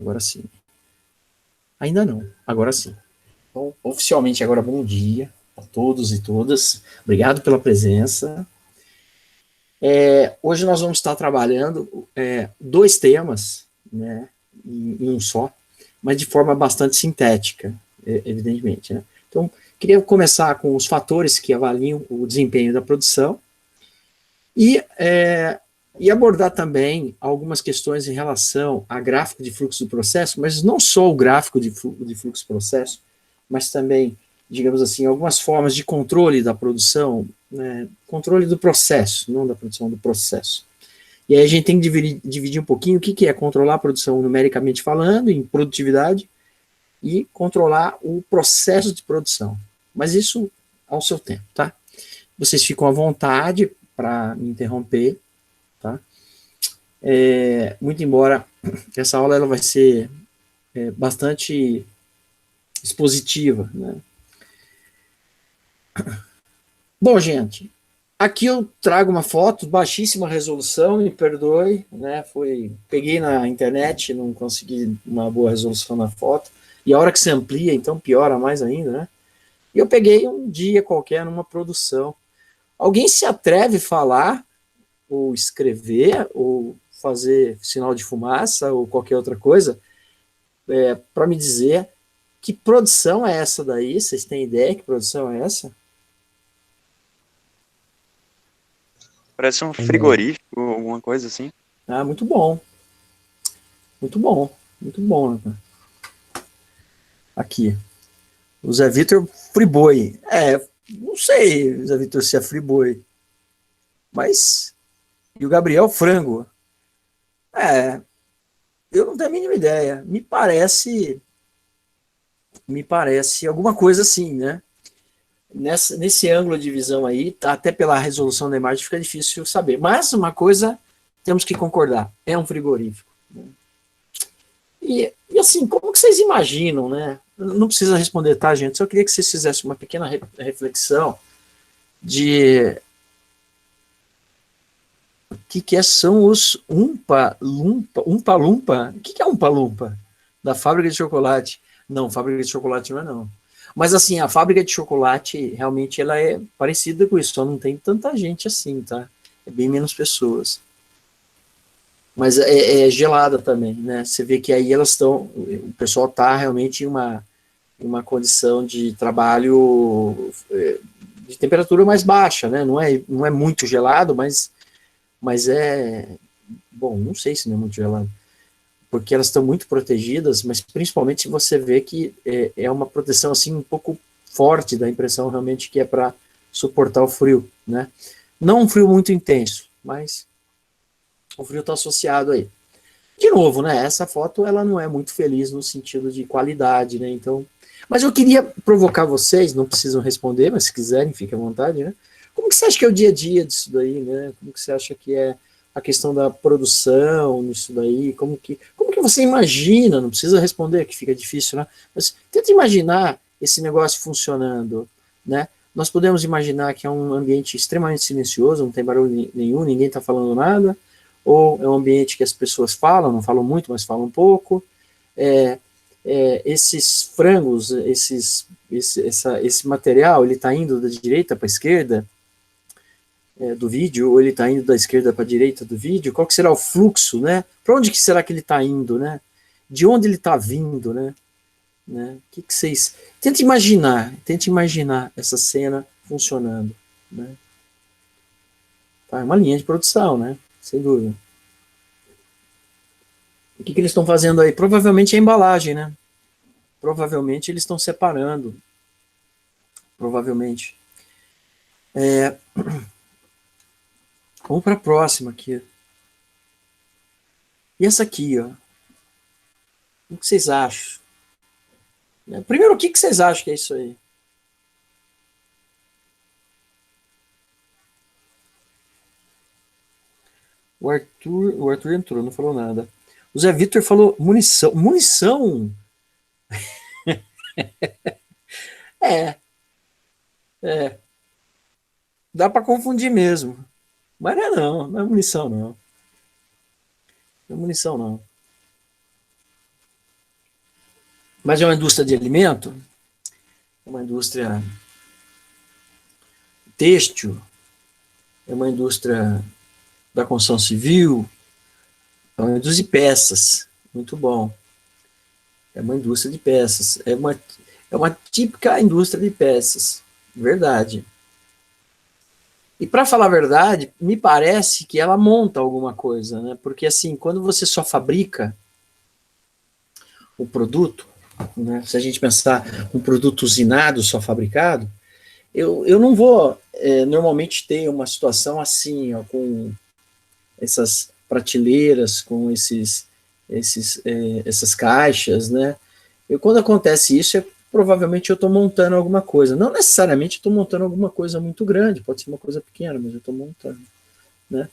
Agora sim. Ainda não, agora sim. Então, oficialmente agora bom dia a todos e todas. Obrigado pela presença. Hoje nós vamos estar trabalhando dois temas, né, em um só, mas de forma bastante sintética, evidentemente, né? Então, queria começar com os fatores que avaliam o desempenho da produção e, e abordar também algumas questões em relação a gráfico de fluxo do processo, mas não só o gráfico de fluxo do processo, mas também, digamos assim, algumas formas de controle da produção, né, controle do processo, não da produção, do processo. E aí a gente tem que dividir um pouquinho o que é controlar a produção numericamente falando, em produtividade, e controlar o processo de produção. Mas isso ao seu tempo, tá? Vocês ficam à vontade para me interromper, tá? Muito embora essa aula ela vai ser bastante expositiva, né? Bom, gente, aqui eu trago uma foto, baixíssima resolução, me perdoe, né? Peguei na internet, não consegui uma boa resolução na foto, e a hora que se amplia, então piora mais ainda, né? E eu peguei um dia qualquer numa produção. Alguém se atreve a falar, ou escrever, ou fazer sinal de fumaça, ou qualquer outra coisa, para me dizer que produção é essa daí? Vocês têm ideia que produção é essa? Parece um frigorífico, alguma coisa assim. Ah, muito bom, muito bom, muito bom, né? Aqui. O Zé Vitor Friboi. Não sei, Zé Vitor, se é Friboi. Mas. E o Gabriel Frango. É, eu não tenho a mínima ideia. Me parece alguma coisa assim, né? Nesse ângulo de visão aí, até pela resolução da imagem, fica difícil saber. Mas uma coisa temos que concordar: é um frigorífico. Né? E assim, como que vocês imaginam, né? Não precisa responder, tá, gente? Só queria que vocês fizessem uma pequena reflexão de o que são os Umpa-Lumpa. O que é Umpa-Lumpa? Da fábrica de chocolate. Não, fábrica de chocolate não é não. Mas assim, a fábrica de chocolate realmente ela é parecida com isso, só não tem tanta gente assim, tá? É bem menos pessoas. Mas é gelada também, né? Você vê que aí elas estão, o pessoal tá realmente em uma condição de trabalho de temperatura mais baixa, né? Não é muito gelado, mas bom, não sei se não é muito gelado, porque elas estão muito protegidas, mas principalmente você vê que é uma proteção assim um pouco forte, da impressão realmente que é para suportar o frio, né? Não um frio muito intenso, mas o frio está associado aí. De novo, né? Essa foto ela não é muito feliz no sentido de qualidade, né? Então, mas eu queria provocar vocês, não precisam responder, mas se quiserem, fiquem à vontade, né? Como que você acha que é o dia a dia disso daí, né? Como que você acha que é a questão da produção nisso daí? Como que você imagina? Não precisa responder, que fica difícil, né? Mas tenta imaginar esse negócio funcionando, né? Nós podemos imaginar que é um ambiente extremamente silencioso, não tem barulho nenhum, ninguém está falando nada, ou é um ambiente que as pessoas falam, não falam muito, mas falam um pouco. É, esses frangos, esse material, ele está indo da direita para a esquerda do vídeo, ou ele está indo da esquerda para a direita do vídeo? Qual que será o fluxo, né? Para onde que será que ele está indo, né? De onde ele está vindo, né? Que vocês... Tente imaginar essa cena funcionando, né? Tá, é uma linha de produção, né? Sem dúvida. O que eles estão fazendo aí? Provavelmente é embalagem, né? Provavelmente eles estão separando. Provavelmente. Vamos para a próxima aqui. E essa aqui, ó. O que vocês acham? Primeiro, o que vocês acham que é isso aí? O Arthur entrou, não falou nada. O Zé Vitor falou munição. Munição? É, é. Dá para confundir mesmo. Mas não é munição não. Não é munição não. Mas é uma indústria de alimento, é uma indústria têxtil, é uma indústria da construção civil, é uma indústria de peças, muito bom. É uma indústria de peças, é uma típica indústria de peças, verdade. E para falar a verdade, me parece que ela monta alguma coisa, né? Porque assim, quando você só fabrica o produto, né? Se a gente pensar um produto usinado, só fabricado, eu não vou normalmente ter uma situação assim, ó, com essas prateleiras, com essas caixas, né? Quando acontece isso, provavelmente eu estou montando alguma coisa. Não necessariamente estou montando alguma coisa muito grande, pode ser uma coisa pequena, mas eu estou montando, né?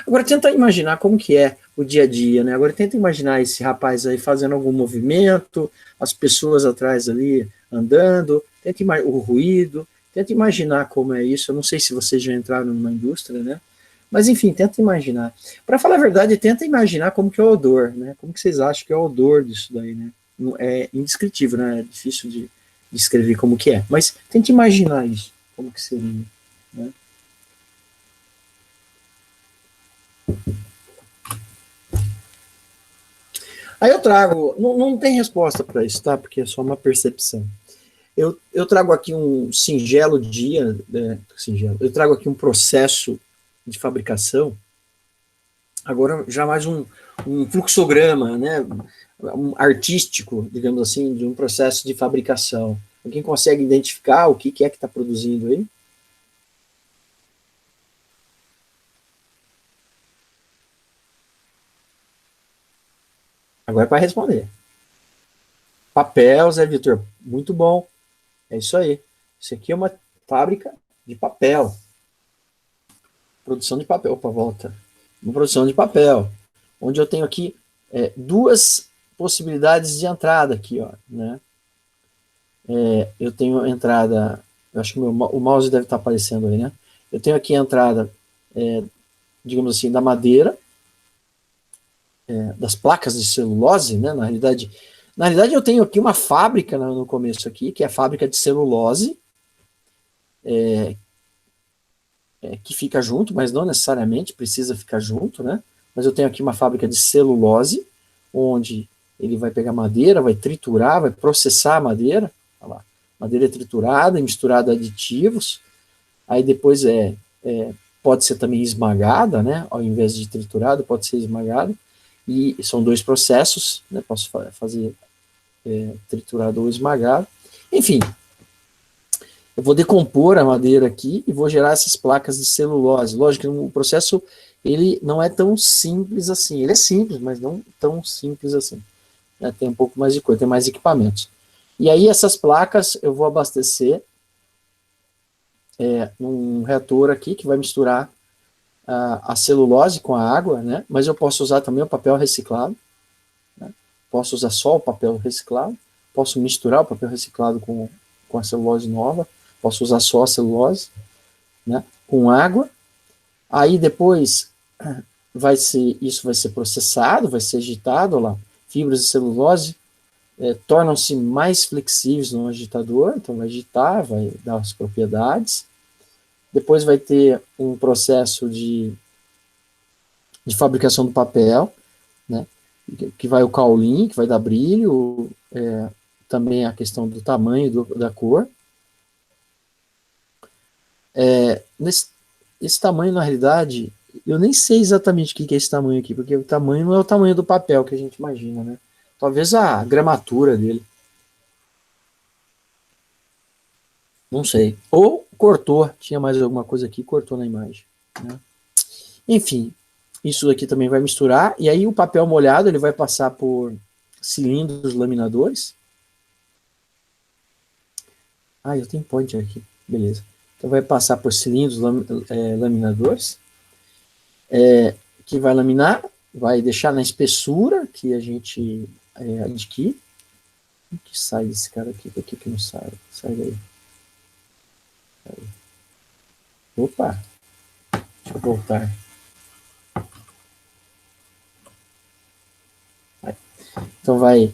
Agora tenta imaginar como que é o dia a dia, né? Agora tenta imaginar esse rapaz aí fazendo algum movimento, as pessoas atrás ali andando, tenta o ruído, tenta imaginar como é isso. Eu não sei se vocês já entraram numa indústria, né? Mas enfim, tenta imaginar. Para falar a verdade, tenta imaginar como que é o odor, né? Como que vocês acham que é o odor disso daí, né? É indescritível, né? É difícil de descrever como que é. Mas tenta imaginar isso, como que seria, né? Aí eu trago, não tem resposta para isso, tá? Porque é só uma percepção. Eu trago aqui um singelo dia, singelo, eu trago aqui um processo de fabricação, agora já mais um fluxograma, né? Um artístico, digamos assim, de um processo de fabricação. Alguém consegue identificar o que é que está produzindo aí? Agora é para responder. Papel, Zé Vitor, muito bom. É isso aí. Isso aqui é uma fábrica de papel. Produção de papel. Opa, volta. Uma produção de papel. Onde eu tenho aqui duas possibilidades de entrada aqui, ó, né? Eu tenho a entrada, eu acho que o mouse deve estar aparecendo aí, né? Eu tenho aqui a entrada, digamos assim, da madeira, das placas de celulose, né? Na realidade eu tenho aqui uma fábrica no começo aqui, que é a fábrica de celulose, que fica junto, mas não necessariamente precisa ficar junto, né? Mas eu tenho aqui uma fábrica de celulose, onde ele vai pegar madeira, vai triturar, vai processar a madeira, olha lá, madeira triturada, misturada a aditivos, aí depois pode ser também esmagada, né? Ao invés de triturado, pode ser esmagada, e são dois processos, né? Posso fazer triturado ou esmagado. Enfim, eu vou decompor a madeira aqui e vou gerar essas placas de celulose. Lógico que o processo ele não é tão simples assim. Ele é simples, mas não tão simples assim. Tem um pouco mais de coisa, tem mais equipamentos. E aí essas placas eu vou abastecer num reator aqui que vai misturar a celulose com a água, né? Mas eu posso usar também o papel reciclado, né? Posso usar só o papel reciclado, posso misturar o papel reciclado com a celulose nova, posso usar só a celulose, né? Com água. Aí depois isso vai ser processado, vai ser agitado, olha lá, fibras de celulose tornam-se mais flexíveis no agitador, então vai agitar, vai dar as propriedades. Depois vai ter um processo de fabricação do papel, né? Que vai o caulim, que vai dar brilho, também a questão do tamanho da cor. Esse tamanho, na realidade, eu nem sei exatamente o que é esse tamanho aqui, porque o tamanho não é o tamanho do papel que a gente imagina, né? Talvez a gramatura dele. Não sei. Ou cortou, tinha mais alguma coisa aqui, cortou na imagem, né? Enfim, isso aqui também vai misturar, e aí o papel molhado ele vai passar por cilindros laminadores. Eu tenho pointer aqui, beleza. Então vai passar por cilindros laminadores, que vai laminar, vai deixar na espessura que a gente adquire. O que sai desse cara aqui? Por que não sai? Sai daí. Opa, deixa eu voltar. Então vai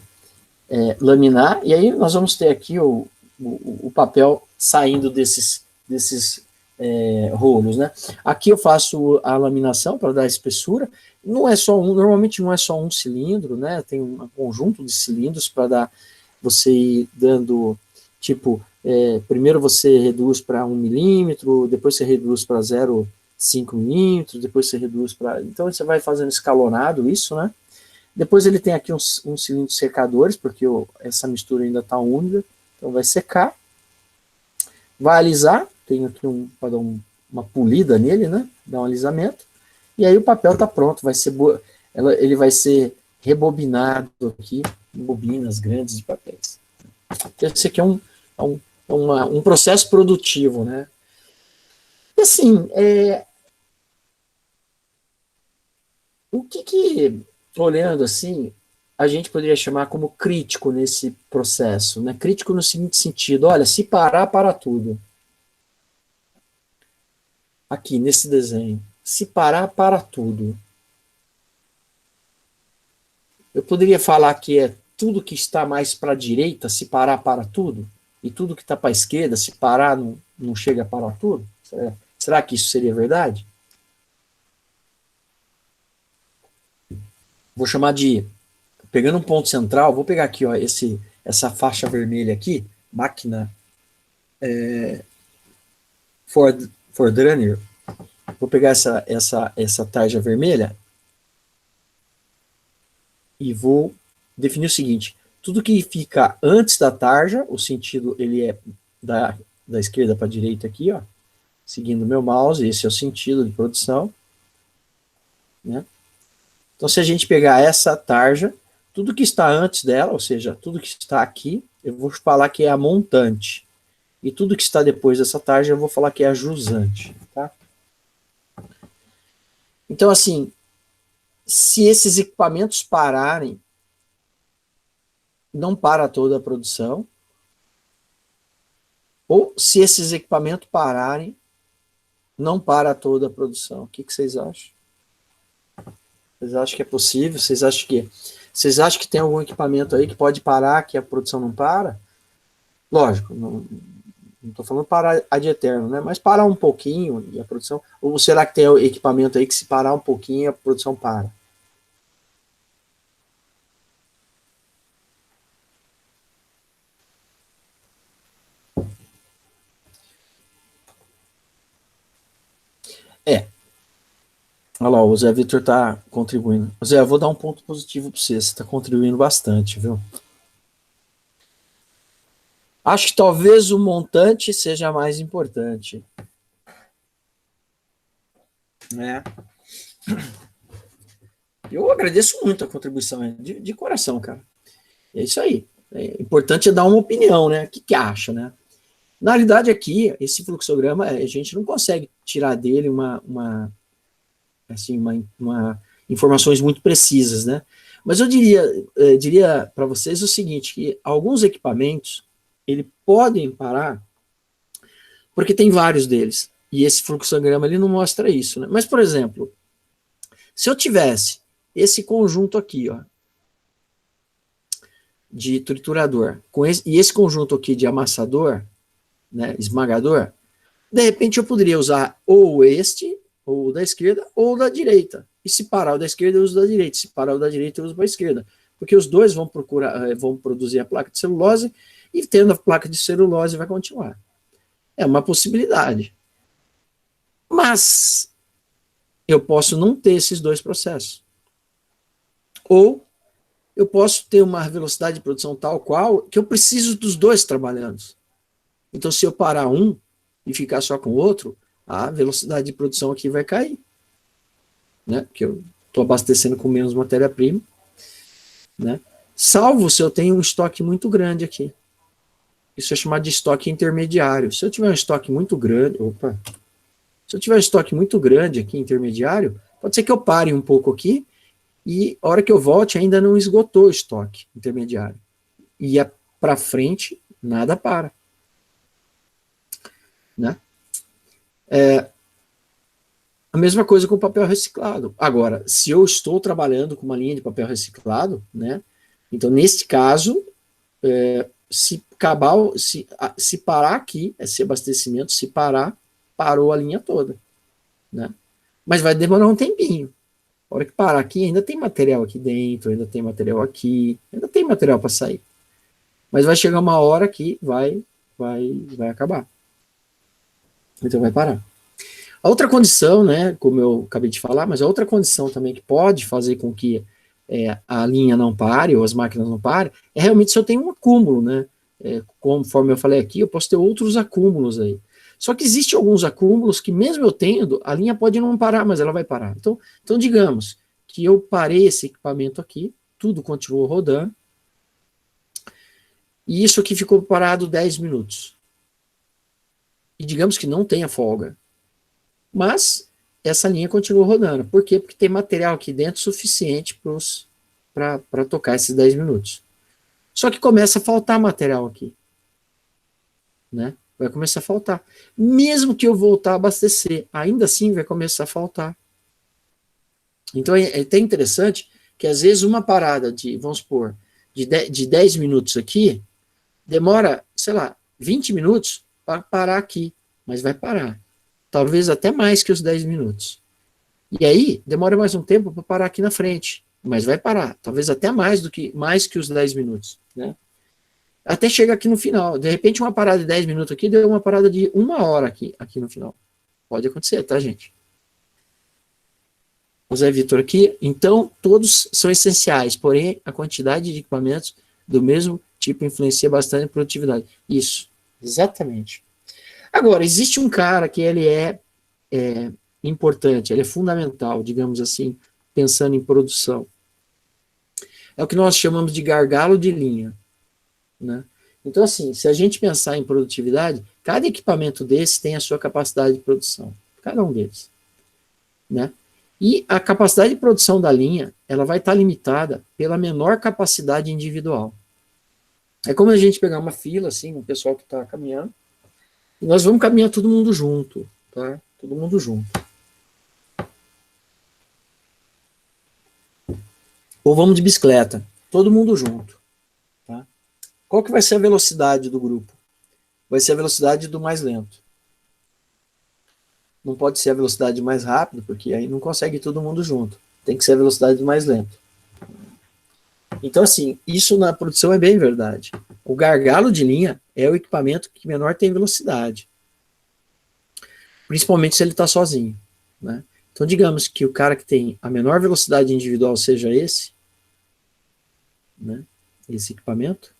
laminar, e aí nós vamos ter aqui o papel saindo desses rolos, né? Aqui eu faço a laminação para dar espessura. Não é só normalmente não é só um cilindro, né? Tem um conjunto de cilindros para dar, você ir dando, tipo, primeiro você reduz para 1 milímetro, depois você reduz para 0,5 milímetros, depois você reduz para... Então você vai fazendo escalonado isso, né? Depois ele tem aqui uns cilindros secadores, porque essa mistura ainda está úmida, então vai secar. Vai alisar, tem aqui para dar uma polida nele, né? Dar um alisamento. E aí o papel está pronto, ele vai ser rebobinado aqui, em bobinas grandes de papéis. Esse aqui é um processo produtivo, né? E assim, o que, olhando assim, a gente poderia chamar como crítico nesse processo, né? Crítico no seguinte sentido: olha, se parar, para tudo. Aqui, nesse desenho. Se parar, para tudo. Eu poderia falar que é tudo que está mais para a direita, se parar, para tudo? E tudo que está para a esquerda, se parar, não chega a parar tudo? Será que isso seria verdade? Vou chamar de... Pegando um ponto central, vou pegar aqui, ó, essa faixa vermelha aqui, máquina Fordrunner. Vou pegar essa tarja vermelha e vou definir o seguinte: tudo que fica antes da tarja, o sentido ele é da esquerda para a direita aqui, ó, seguindo o meu mouse, esse é o sentido de produção, né? Então, se a gente pegar essa tarja, tudo que está antes dela, ou seja, tudo que está aqui, eu vou falar que é a montante. E tudo que está depois dessa tarja, eu vou falar que é a jusante, tá? Então, assim, se esses equipamentos pararem, não para toda a produção, ou se esses equipamentos pararem, não para toda a produção. O que vocês acham? Vocês acham que é possível? Vocês acham que tem algum equipamento aí que pode parar, que a produção não para? Lógico, não estou falando parar ad eterno, né? Mas parar um pouquinho e a produção... Ou será que tem equipamento aí que se parar um pouquinho a produção para? Olha lá, o Zé Vitor está contribuindo. Zé, eu vou dar um ponto positivo para você está contribuindo bastante, viu? Acho que talvez o montante seja mais importante. Né? Eu agradeço muito a contribuição, de coração, cara. É isso aí. É importante dar uma opinião, né? O que acha, né? Na realidade, aqui, esse fluxograma, a gente não consegue tirar dele informações muito precisas, né? Mas eu diria para vocês o seguinte, que alguns equipamentos, ele podem parar, porque tem vários deles, e esse fluxograma ele não mostra isso, né? Mas, por exemplo, se eu tivesse esse conjunto aqui, ó, de triturador, e esse conjunto aqui de amassador, né, esmagador, de repente eu poderia usar ou este, ou o da esquerda, ou o da direita. E se parar o da esquerda, eu uso o da direita. Se parar o da direita, eu uso para a esquerda. Porque os dois vão produzir a placa de celulose, e tendo a placa de celulose vai continuar. É uma possibilidade. Mas eu posso não ter esses dois processos. Ou eu posso ter uma velocidade de produção tal qual que eu preciso dos dois trabalhando. Então, se eu parar um e ficar só com o outro, a velocidade de produção aqui vai cair. Né? Porque eu estou abastecendo com menos matéria-prima. Né? Salvo se eu tenho um estoque muito grande aqui. Isso é chamado de estoque intermediário. Se eu tiver um estoque muito grande... Se eu tiver um estoque muito grande aqui, intermediário, pode ser que eu pare um pouco aqui e a hora que eu volte ainda não esgotou o estoque intermediário. E para frente, nada para. Né? A mesma coisa com o papel reciclado. Agora, se eu estou trabalhando com uma linha de papel reciclado, né, então, neste caso, se acabar, se parar aqui, esse abastecimento, se parar, parou a linha toda, né? Mas vai demorar um tempinho. A hora que parar aqui, ainda tem material aqui dentro, ainda tem material aqui, ainda tem material para sair. Mas vai chegar uma hora que vai acabar. Então vai parar. A outra condição, né, como eu acabei de falar, mas a outra condição também que pode fazer com que a linha não pare, ou as máquinas não parem, é realmente se eu tenho um acúmulo, né? Conforme eu falei aqui, eu posso ter outros acúmulos aí. Só que existem alguns acúmulos que, mesmo eu tendo, a linha pode não parar, mas ela vai parar. Então digamos que eu parei esse equipamento aqui, tudo continuou rodando, e isso aqui ficou parado 10 minutos. E digamos que não tenha folga. Mas essa linha continua rodando. Por quê? Porque tem material aqui dentro suficiente para tocar esses 10 minutos. Só que começa a faltar material aqui. Né? Vai começar a faltar. Mesmo que eu voltar a abastecer, ainda assim vai começar a faltar. Então é até interessante que às vezes uma parada de, vamos supor, de 10 minutos aqui, demora, sei lá, 20 minutos para parar aqui. Mas vai parar. Talvez até mais que os 10 minutos. E aí, demora mais um tempo para parar aqui na frente, mas vai parar. Talvez até mais que os 10 minutos. Né? Até chega aqui no final. De repente, uma parada de 10 minutos aqui deu uma parada de 1 hora aqui no final. Pode acontecer, tá, gente? O Zé Vitor aqui. Então, todos são essenciais, porém, a quantidade de equipamentos do mesmo tipo influencia bastante a produtividade. Isso, exatamente. Agora, existe um cara que ele é importante, ele é fundamental, digamos assim, pensando em produção. É o que nós chamamos de gargalo de linha. Né? Então, assim, se a gente pensar em produtividade, cada equipamento desse tem a sua capacidade de produção. Cada um deles. Né? E a capacidade de produção da linha, ela vai estar limitada pela menor capacidade individual. É como a gente pegar uma fila, assim, o pessoal que está caminhando, e nós vamos caminhar todo mundo junto, tá? Todo mundo junto. Ou vamos de bicicleta, todo mundo junto, tá? Qual que vai ser a velocidade do grupo? Vai ser a velocidade do mais lento. Não pode ser a velocidade mais rápida, porque aí não consegue todo mundo junto. Tem que ser a velocidade do mais lento. Então, assim, isso na produção é bem verdade. O gargalo de linha é o equipamento que menor tem velocidade. Principalmente se ele está sozinho. Né? Então, digamos que o cara que tem a menor velocidade individual seja esse, né? Esse equipamento,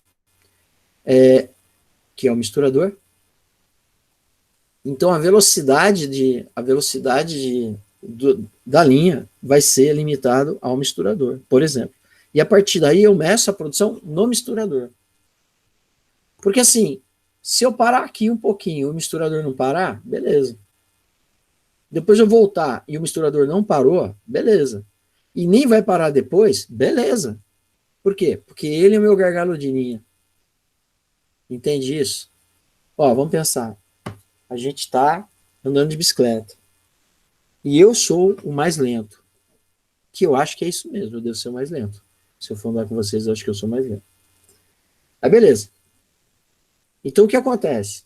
que é o misturador. Então, a velocidade da linha vai ser limitado ao misturador, por exemplo. E a partir daí eu meço a produção no misturador. Porque assim, se eu parar aqui um pouquinho e o misturador não parar, beleza. Depois eu voltar e o misturador não parou, beleza. E nem vai parar depois, beleza. Por quê? Porque ele é o meu gargalo de linha. Entende isso? Ó, vamos pensar. A gente está andando de bicicleta. E eu sou o mais lento. Que eu acho que é isso mesmo, eu devo ser o mais lento. Se eu for andar com vocês, eu acho que eu sou mais lento. Aí, beleza. Então, o que acontece?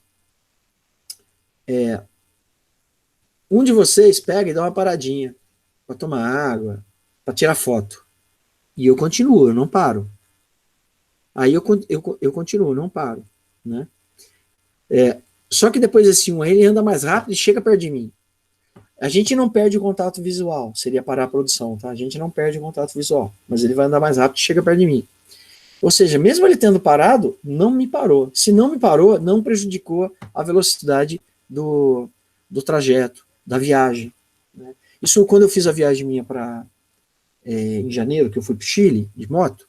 Um de vocês pega e dá uma paradinha para tomar água, para tirar foto. E eu continuo, eu não paro. Aí eu continuo, eu não paro. Né? Só que depois desse ele anda mais rápido e chega perto de mim. A gente não perde o contato visual, seria parar a produção, tá? A gente não perde o contato visual, mas ele vai andar mais rápido e chega perto de mim. Ou seja, mesmo ele tendo parado, não me parou. Se não me parou, não prejudicou a velocidade do trajeto, da viagem. Né? Isso quando eu fiz a viagem minha em janeiro, que eu fui para o Chile, de moto,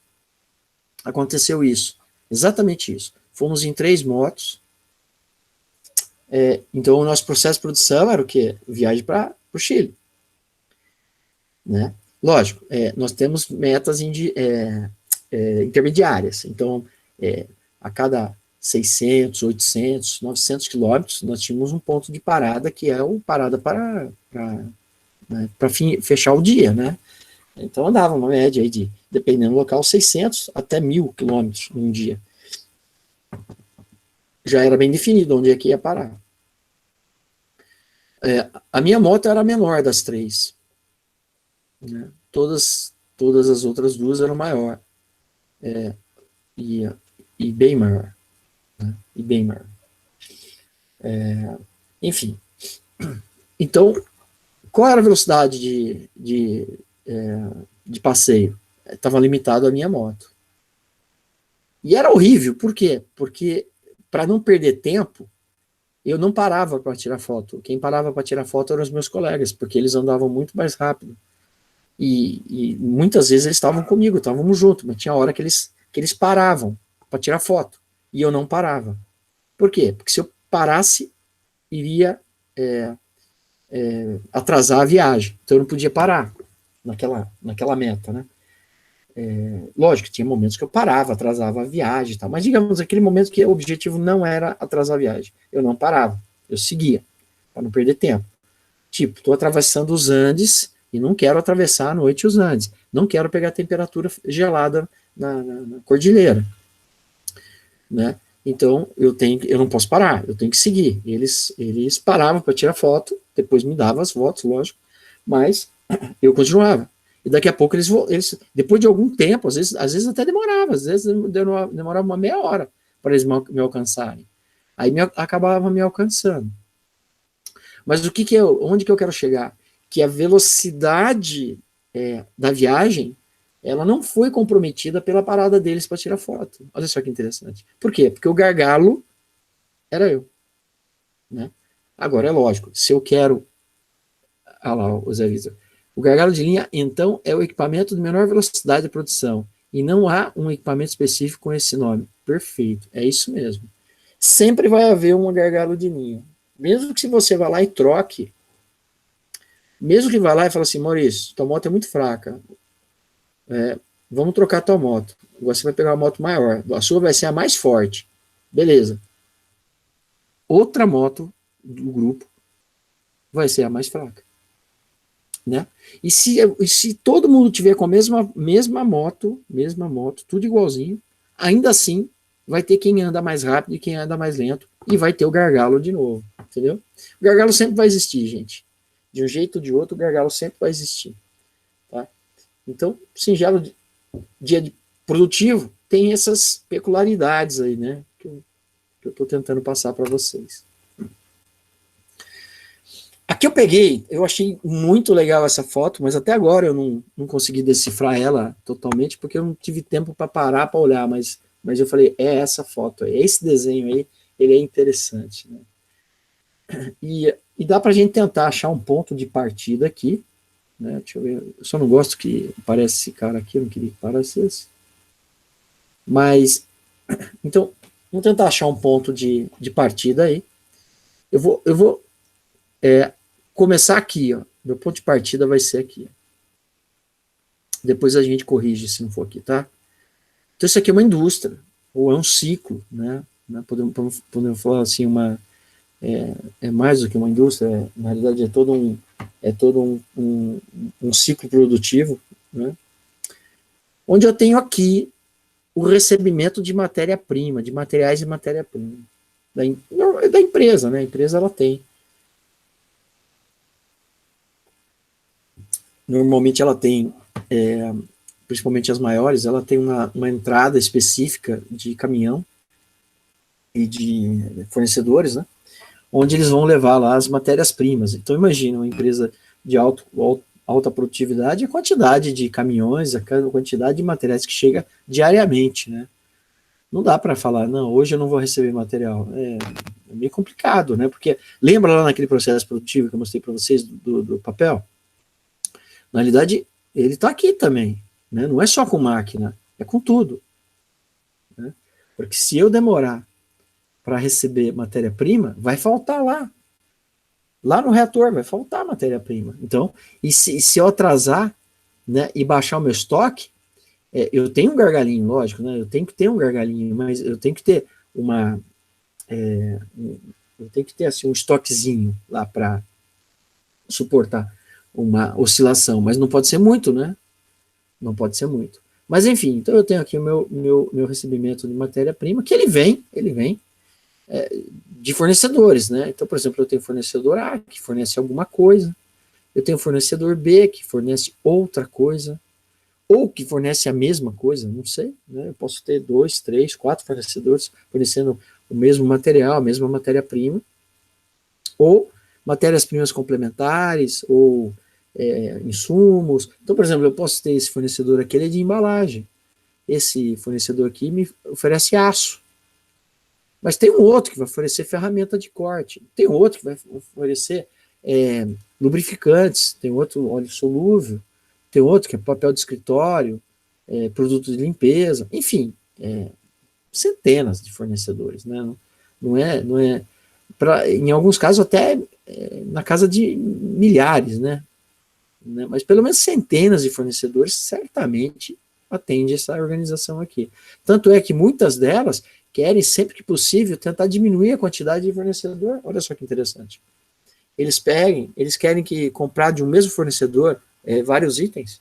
aconteceu isso. Exatamente isso. Fomos em 3 motos. Então, o nosso processo de produção era o quê? Viagem para o Chile. Né? Lógico, nós temos metas intermediárias. Então, a cada 600, 800, 900 quilômetros, nós tínhamos um ponto de parada, que é o parada para fechar o dia. Né? Então, andava uma média aí de, dependendo do local, 600 até 1.000 quilômetros num dia. já era bem definido onde é que ia parar. A minha moto era a menor das três, né? Todas as outras duas eram maior, e, e bem maior, né? E bem maior. Enfim, então, qual era a velocidade de passeio? Estava limitado à minha moto. E era horrível, por quê? Porque, para não perder tempo, eu não parava para tirar foto. Quem parava para tirar foto eram os meus colegas, porque eles andavam muito mais rápido. E muitas vezes eles estavam comigo, estávamos juntos, mas tinha hora que eles paravam para tirar foto. E eu não parava. Por quê? Porque se eu parasse, iria atrasar a viagem. Então eu não podia parar naquela meta, né? Lógico, tinha momentos que eu parava, atrasava a viagem e tal, mas digamos, aquele momento que o objetivo não era atrasar a viagem. Eu não parava, eu seguia, para não perder tempo. Tipo, estou atravessando os Andes e não quero atravessar à noite os Andes. Não quero pegar temperatura gelada na cordilheira, né? Então, eu não posso parar, eu tenho que seguir. Eles paravam para tirar foto, depois me davam as fotos, lógico, mas eu continuava. E daqui a pouco eles depois de algum tempo, às vezes até demorava, às vezes demorava uma meia hora para eles me alcançarem. Aí acabava me alcançando. Mas onde que eu quero chegar? Que a velocidade da viagem, ela não foi comprometida pela parada deles para tirar foto. Olha só que interessante. Por quê? Porque o gargalo era eu, né? Agora, é lógico, se eu quero... Ah lá, o Zé Vitor. O gargalo de linha, então, é o equipamento de menor velocidade de produção. E não há um equipamento específico com esse nome. Perfeito, é isso mesmo. Sempre vai haver um gargalo de linha. Mesmo que se você vá lá e troque, mesmo que vá lá e fale assim, Maurício, tua moto é muito fraca, vamos trocar tua moto. Você vai pegar uma moto maior, a sua vai ser a mais forte. Beleza. Outra moto do grupo vai ser a mais fraca. Né? E se todo mundo tiver com a mesma moto, tudo igualzinho, ainda assim vai ter quem anda mais rápido e quem anda mais lento, e vai ter o gargalo de novo, entendeu? O gargalo sempre vai existir, gente. De um jeito ou de outro, o gargalo sempre vai existir. Tá? Então, singelo dia produtivo tem essas peculiaridades aí, né? Que eu estou tentando passar para vocês. Aqui eu peguei, eu achei muito legal essa foto, mas até agora eu não consegui decifrar ela totalmente, porque eu não tive tempo para parar para olhar, mas eu falei, é essa foto aí, esse desenho aí, ele é interessante. Né? E dá para a gente tentar achar um ponto de partida aqui, né? Deixa eu ver, eu só não gosto que aparece esse cara aqui, eu não queria que parecesse. Mas, então, vamos tentar achar um ponto de partida aí. Eu vou começar aqui, ó. Meu ponto de partida vai ser aqui. Depois a gente corrige se não for aqui, tá? Então isso aqui é uma indústria, ou é um ciclo, né? Podemos falar assim, é mais do que uma indústria, na realidade é todo um ciclo produtivo, né? Onde eu tenho aqui o recebimento de matéria-prima, de materiais e matéria-prima. Da empresa, né? A empresa ela tem. Normalmente ela tem, principalmente as maiores, ela tem uma entrada específica de caminhão e de fornecedores, né? Onde eles vão levar lá as matérias-primas. Então imagina uma empresa de alta produtividade, a quantidade de caminhões, a quantidade de materiais que chega diariamente, né? Não dá para falar, não, hoje eu não vou receber material. É meio complicado, né? Porque lembra lá naquele processo produtivo que eu mostrei para vocês do papel? Na realidade, ele está aqui também, né? Não é só com máquina, é com tudo. Né? Porque se eu demorar para receber matéria-prima, vai faltar lá. Lá no reator vai faltar matéria-prima. Então, e se eu atrasar, né, e baixar o meu estoque, eu tenho um gargalinho, lógico, né? Eu tenho que ter um gargalinho, mas eu tenho que ter eu tenho que ter assim, um estoquezinho lá para suportar uma oscilação, mas não pode ser muito, né? Não pode ser muito. Mas enfim, então eu tenho aqui o meu recebimento de matéria-prima, que ele vem de fornecedores, né? Então, por exemplo, eu tenho fornecedor A, que fornece alguma coisa, eu tenho fornecedor B, que fornece outra coisa, ou que fornece a mesma coisa, não sei, né? Eu posso ter 2, 3, 4 fornecedores fornecendo o mesmo material, a mesma matéria-prima, ou matérias-primas complementares, ou insumos. Então, por exemplo, eu posso ter esse fornecedor aqui, ele é de embalagem. Esse fornecedor aqui me oferece aço. Mas tem um outro que vai oferecer ferramenta de corte, tem outro que vai oferecer lubrificantes, tem outro óleo solúvel, tem outro que é papel de escritório, produtos de limpeza, enfim, centenas de fornecedores, né? Não é em alguns casos até na casa de milhares, né? Mas pelo menos centenas de fornecedores certamente atende essa organização aqui. Tanto é que muitas delas querem, sempre que possível, tentar diminuir a quantidade de fornecedor. Olha só que interessante. Eles querem que comprar de um mesmo fornecedor vários itens.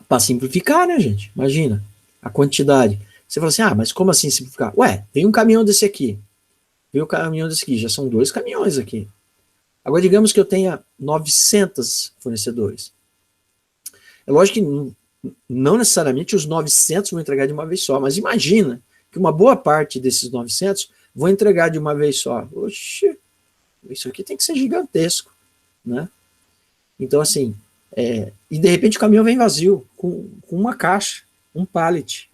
Para simplificar, né, gente? Imagina a quantidade. Você fala assim, mas como assim simplificar? Ué, vem um caminhão desse aqui, vem um caminhão desse aqui, já são 2 caminhões aqui. Agora, digamos que eu tenha 900 fornecedores. É lógico que não necessariamente os 900 vão entregar de uma vez só, mas imagina que uma boa parte desses 900 vão entregar de uma vez só. Oxe, isso aqui tem que ser gigantesco, né? Então, assim, e de repente o caminhão vem vazio, com uma caixa, um pallet.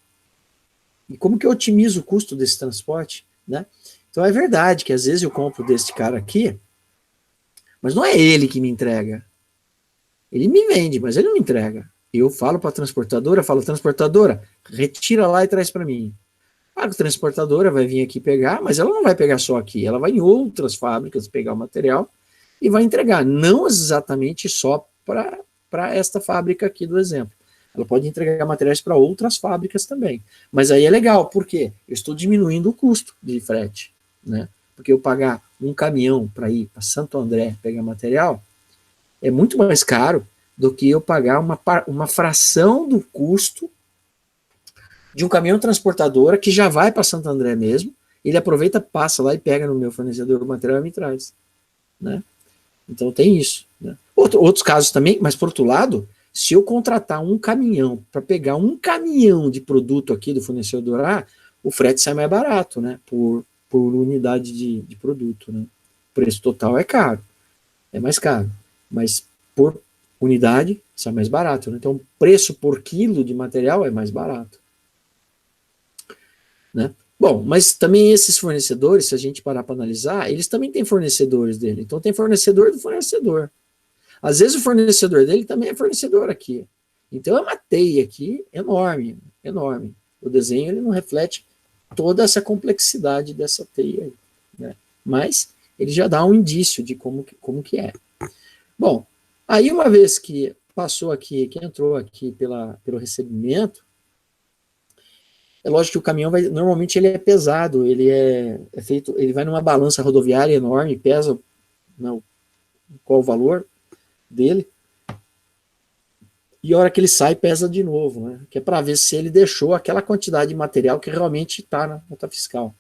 E como que eu otimizo o custo desse transporte, né? Então é verdade que às vezes eu compro desse cara aqui, mas não é ele que me entrega. Ele me vende, mas ele não me entrega. Eu falo para a transportadora, transportadora, retira lá e traz para mim. A transportadora vai vir aqui pegar, mas ela não vai pegar só aqui, ela vai em outras fábricas pegar o material e vai entregar, não exatamente só para esta fábrica aqui do exemplo. Ela pode entregar materiais para outras fábricas também. Mas aí é legal, por quê? Eu estou diminuindo o custo de frete, né? Porque eu pagar um caminhão para ir para Santo André pegar material é muito mais caro do que eu pagar uma fração do custo de um caminhão transportadora que já vai para Santo André mesmo, ele aproveita, passa lá e pega no meu fornecedor o material e me traz, né? Então tem isso, né? Outros casos também, mas por outro lado, se eu contratar um caminhão para pegar um caminhão de produto aqui do fornecedor A, o frete sai mais barato, né? Por unidade de produto, né? O preço total é caro, é mais caro, mas por unidade sai mais barato, né? Então o preço por quilo de material é mais barato, né? Bom, mas também esses fornecedores, se a gente parar para analisar, eles também têm fornecedores dele. Então tem fornecedor do fornecedor. Às vezes o fornecedor dele também é fornecedor aqui. Então é uma teia aqui enorme, enorme. O desenho ele não reflete toda essa complexidade dessa teia, né? Mas ele já dá um indício de como que é. Bom, aí uma vez que passou aqui, que entrou aqui pelo recebimento, é lógico que o caminhão normalmente ele é pesado, ele é feito, ele vai numa balança rodoviária enorme, pesa, não, qual o valor dele, e a hora que ele sai pesa de novo, né? Que é para ver se ele deixou aquela quantidade de material que realmente está na nota fiscal.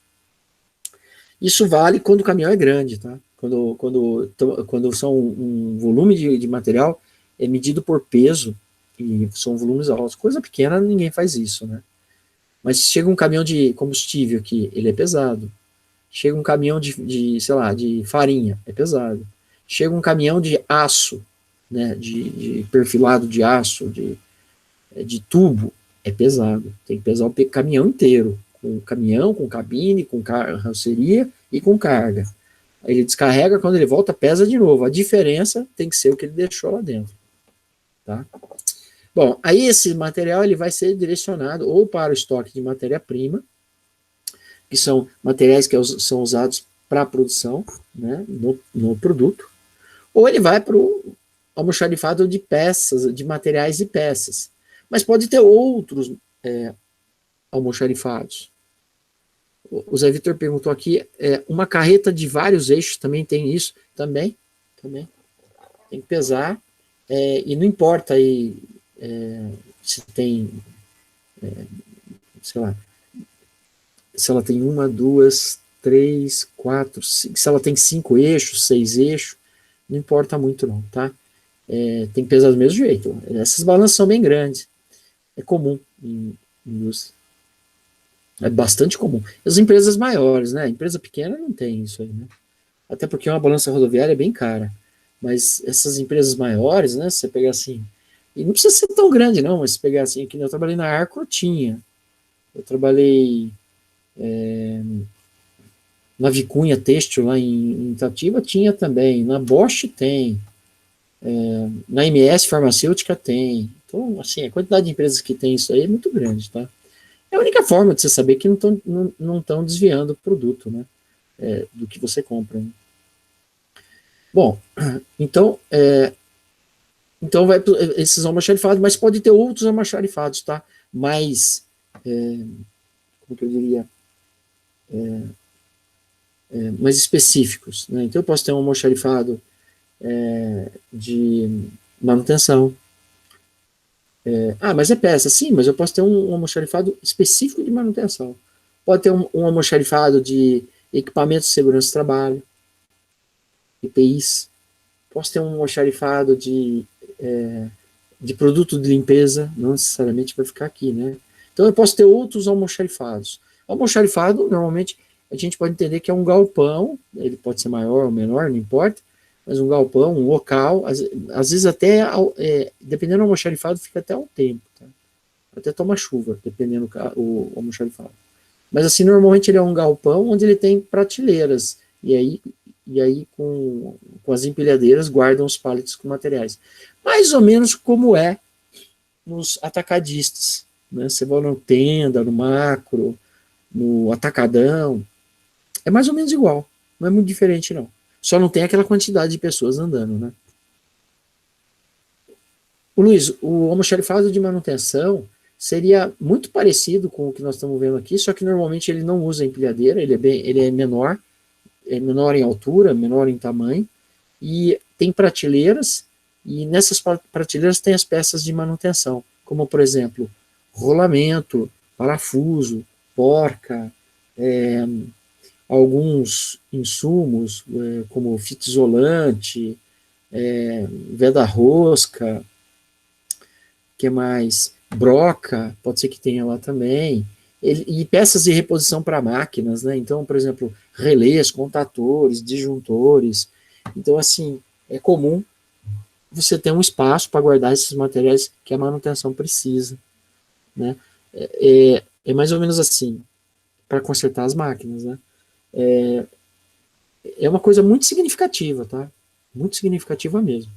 Isso vale quando o caminhão é grande, tá? Quando são um volume de material é medido por peso e são volumes altos. Coisa pequena ninguém faz isso, né? Mas chega um caminhão de combustível aqui, ele é pesado. Chega um caminhão sei lá, de farinha, é pesado. Chega um caminhão de aço, né, de perfilado de aço, de tubo, é pesado. Tem que pesar o caminhão inteiro. Com caminhão, com cabine, com carroceria e com carga. Aí ele descarrega, quando ele volta, pesa de novo. A diferença tem que ser o que ele deixou lá dentro. Tá? Bom, aí esse material ele vai ser direcionado ou para o estoque de matéria-prima, que são materiais que são usados para a produção, né, no produto, ou ele vai para o almoxarifado de peças, de materiais e peças. Mas pode ter outros almoxarifados. O Zé Vitor perguntou aqui, uma carreta de vários eixos também tem isso? Também. Tem que pesar e não importa aí se tem, sei lá, se ela tem uma, duas, três, quatro, cinco, se ela tem 5 eixos, 6 eixos, não importa muito não, tá? Tem que pesar do mesmo jeito. Essas balanças são bem grandes. É comum em indústria. É bastante comum. As empresas maiores, né? Empresa pequena não tem isso aí, né? Até porque uma balança rodoviária é bem cara. Mas essas empresas maiores, né? Se você pegar assim. E não precisa ser tão grande, não, mas se pegar assim, aqui eu trabalhei na Arco, tinha. Eu trabalhei na Vicunha Têxtil, lá em Itatiba, tinha também. Na Bosch tem. Na MS Farmacêutica tem. Então, assim, a quantidade de empresas que tem isso aí é muito grande, tá? É a única forma de você saber que não estão desviando o produto, né? Do que você compra. Né? Bom, então, então vai esses almoxarifados, mas pode ter outros almoxarifados, tá? Mais, como que eu diria, mais específicos. Né? Então eu posso ter um almoxarifado de manutenção. Mas é peça, sim, mas eu posso ter um almoxarifado específico de manutenção. Pode ter um almoxarifado de equipamentos de segurança do trabalho, EPIs. Posso ter um almoxarifado de produto de limpeza, não necessariamente vai ficar aqui, né? Então eu posso ter outros almoxarifados. Almoxarifado, normalmente, a gente pode entender que é um galpão, ele pode ser maior ou menor, não importa, mas um galpão, um local, às vezes até, dependendo do almoxarifado, fica até um tempo, tá? Até toma chuva, dependendo do almoxarifado. Mas assim, normalmente ele é um galpão onde ele tem prateleiras, e aí com as empilhadeiras guardam os pallets com materiais. Mais ou menos como é nos atacadistas. Né? Você vai no Tenda, no Macro, no Atacadão, é mais ou menos igual, não é muito diferente não. Só não tem aquela quantidade de pessoas andando, né? O Luiz, o almoxarifado de manutenção seria muito parecido com o que nós estamos vendo aqui, só que normalmente ele não usa empilhadeira, ele é menor em altura, menor em tamanho, e tem prateleiras, e nessas prateleiras tem as peças de manutenção, como, por exemplo, rolamento, parafuso, porca, alguns insumos, como fita isolante, veda rosca, que mais? Broca, pode ser que tenha lá também, e peças de reposição para máquinas, né? Então, por exemplo, relés, contatores, disjuntores. Então, assim, é comum você ter um espaço para guardar esses materiais que a manutenção precisa, né? É mais ou menos assim, para consertar as máquinas, né? É uma coisa muito significativa, tá? Muito significativa mesmo.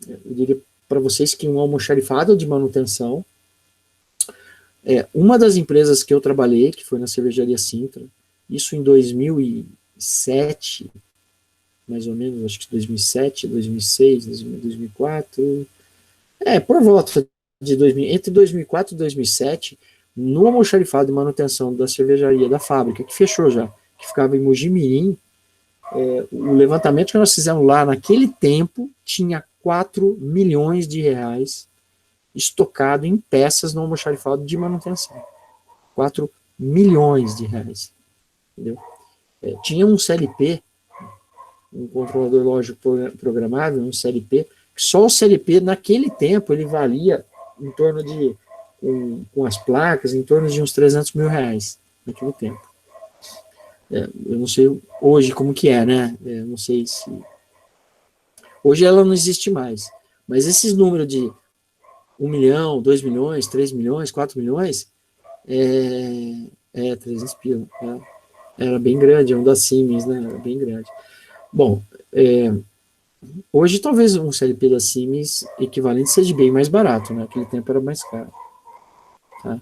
Eu diria para vocês que um almoxarifado de manutenção, uma das empresas que eu trabalhei, que foi na cervejaria Sintra, isso em 2007, mais ou menos, acho que 2007, 2006, 2004, por volta de entre 2004 e 2007, no almoxarifado de manutenção da cervejaria da fábrica, que fechou já, que ficava em Mojimirim, o levantamento que nós fizemos lá naquele tempo tinha 4 milhões de reais estocado em peças no almoxarifado de manutenção. 4 milhões de reais. Entendeu? Tinha um CLP, um controlador lógico programável, um CLP, que só o CLP naquele tempo ele valia em torno de, com as placas, em torno de uns 300 mil reais naquele tempo. Eu não sei hoje como que é, né? Eu não sei se... Hoje ela não existe mais. Mas esses números de 1 milhão, 2 milhões, 3 milhões, 4 milhões, 300 pila. Era bem grande, é um da Siemens, né? Era bem grande. Bom, hoje talvez um CLP da Siemens equivalente seja bem mais barato, né? Naquele tempo era mais caro. Tá?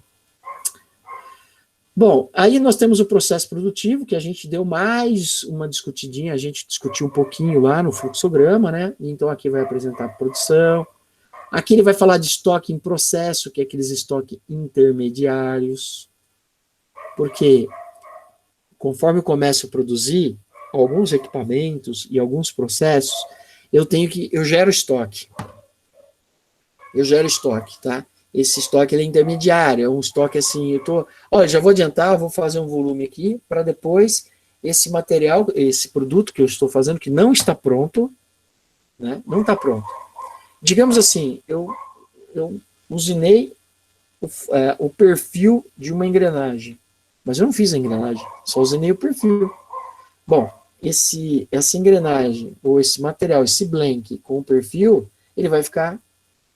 Bom, aí nós temos o processo produtivo, que a gente deu mais uma discutidinha, a gente discutiu um pouquinho lá no fluxograma, né? Então aqui vai apresentar a produção. Aqui ele vai falar de estoque em processo, que é aqueles estoques intermediários. Porque conforme eu começo a produzir alguns equipamentos e alguns processos, eu gero estoque. eu gero estoque, tá? Esse estoque ele é intermediário, é um estoque assim, olha, já vou adiantar, vou fazer um volume aqui, para depois esse material, esse produto que eu estou fazendo, que não está pronto, né? Não está pronto. Digamos assim, eu usinei o perfil de uma engrenagem, mas eu não fiz a engrenagem, só usinei o perfil. Bom, essa engrenagem, ou esse material, esse blank com o perfil, ele vai ficar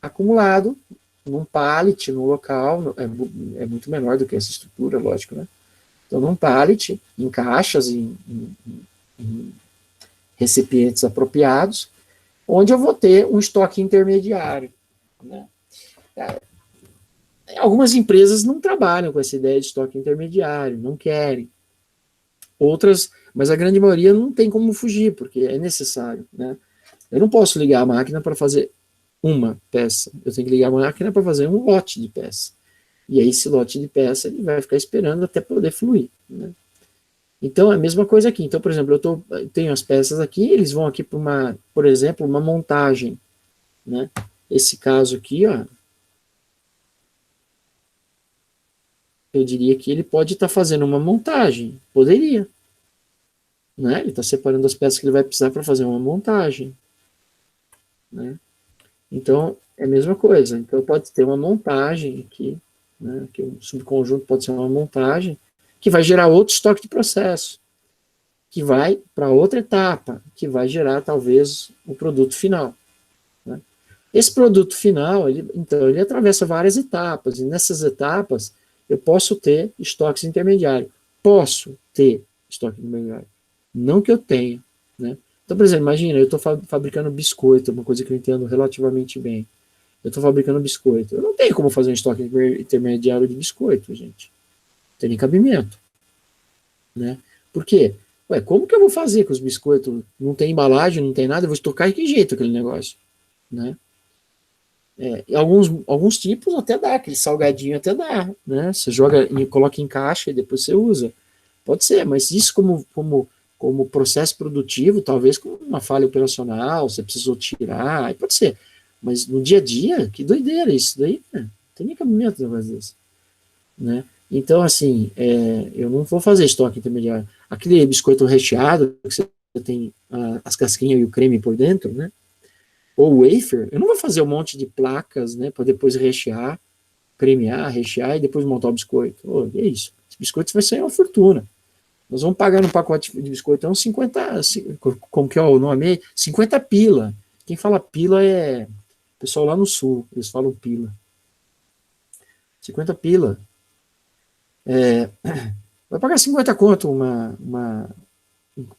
acumulado num pallet, no local, é muito menor do que essa estrutura, lógico, né? Então, num pallet, em caixas, em recipientes apropriados, onde eu vou ter um estoque intermediário, né? Algumas empresas não trabalham com essa ideia de estoque intermediário, não querem. Outras, mas a grande maioria não tem como fugir, porque é necessário, né? Eu não posso ligar a máquina para fazer uma peça, eu tenho que ligar a máquina para fazer um lote de peça. E aí esse lote de peça ele vai ficar esperando até poder fluir, né? Então é a mesma coisa aqui. Então, por exemplo, eu tenho as peças aqui, eles vão aqui para por exemplo, uma montagem, né? Esse caso aqui, ó, eu diria que ele pode estar fazendo uma montagem, poderia, né? Ele está separando as peças que ele vai precisar para fazer uma montagem, né? Então é a mesma coisa. Então pode ter uma montagem aqui, né? Que um subconjunto pode ser uma montagem que vai gerar outro estoque de processo, que vai para outra etapa, que vai gerar talvez o produto final, né? Esse produto final, então, ele atravessa várias etapas, e nessas etapas eu posso ter estoques intermediários. Posso ter estoque intermediário. Não que eu tenha, né? Então, por exemplo, imagina, eu estou fabricando biscoito, uma coisa que eu entendo relativamente bem. Eu estou fabricando biscoito. Eu não tenho como fazer um estoque intermediário de biscoito, gente. Não tem nem cabimento, né? Por quê? Ué, como que eu vou fazer com os biscoitos? Não tem embalagem, não tem nada, eu vou estocar de que jeito aquele negócio, né? Alguns tipos até dá, aquele salgadinho até dá, né? Você joga e coloca em caixa e depois você usa. Pode ser, mas isso como processo produtivo, talvez com uma falha operacional, você precisou tirar, aí pode ser. Mas no dia a dia, que doideira isso daí, né? Não tem nem cabimento de fazer isso, né? Então, assim, eu não vou fazer estoque intermediário. Aquele biscoito recheado, que você tem as casquinhas e o creme por dentro, né? Ou wafer, eu não vou fazer um monte de placas, né, para depois rechear, cremear, rechear e depois montar o biscoito. Oh, é isso. Esse biscoito vai sair uma fortuna. Nós vamos pagar no pacote de biscoito uns 50, como que é o nome? 50 pila. Quem fala pila é o pessoal lá no sul, eles falam pila. 50 pila. Vai pagar 50 conto um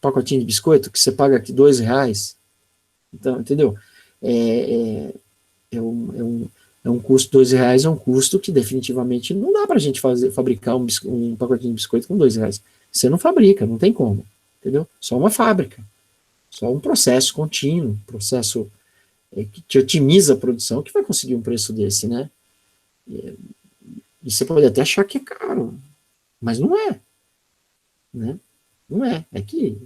pacotinho de biscoito, que você paga aqui R$2. Então, entendeu? É um custo, R$2 é um custo que definitivamente não dá para a gente fabricar um pacotinho de biscoito com R$2. Você não fabrica, não tem como, entendeu? Só uma fábrica, só um processo contínuo, processo que te otimiza a produção, que vai conseguir um preço desse, né? E você pode até achar que é caro, mas não é, né? Não é. É que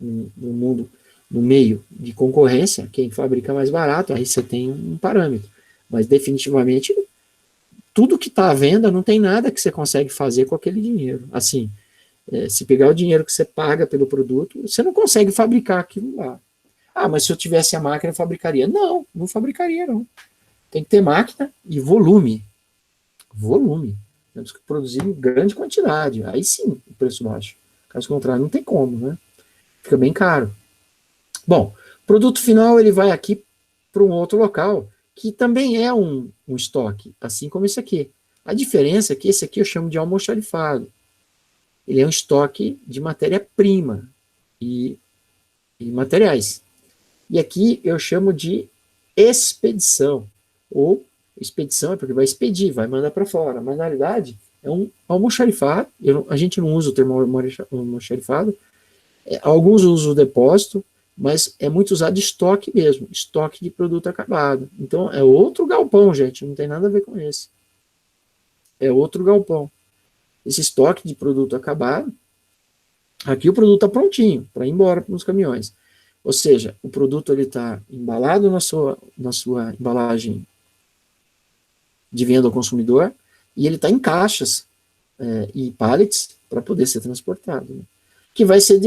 no mundo, no meio de concorrência, quem fabrica mais barato, aí você tem um parâmetro. Mas definitivamente, tudo que está à venda, não tem nada que você consegue fazer com aquele dinheiro. Assim, se pegar o dinheiro que você paga pelo produto, você não consegue fabricar aquilo lá. Ah, mas se eu tivesse a máquina, eu fabricaria. Não, não fabricaria, não. Tem que ter máquina e volume. Volume. Temos que produzir em grande quantidade. Aí sim, o preço baixo. Caso contrário, não tem como, né? Fica bem caro. Bom, o produto final ele vai aqui para um outro local, que também é um estoque, assim como esse aqui. A diferença é que esse aqui eu chamo de almoxarifado. Ele é um estoque de matéria-prima e materiais. E aqui eu chamo de expedição. Ou expedição é porque vai expedir, vai mandar para fora. Mas na realidade é um almoxarifado. A gente não usa o termo almoxarifado. Alguns usam o depósito, mas é muito usado de estoque mesmo, estoque de produto acabado. Então é outro galpão, gente, não tem nada a ver com esse. É outro galpão. Esse estoque de produto acabado, aqui o produto está prontinho para ir embora nos caminhões. Ou seja, o produto está embalado na sua embalagem de venda ao consumidor, e ele está em caixas e pallets para poder ser transportado, né? Que vai ser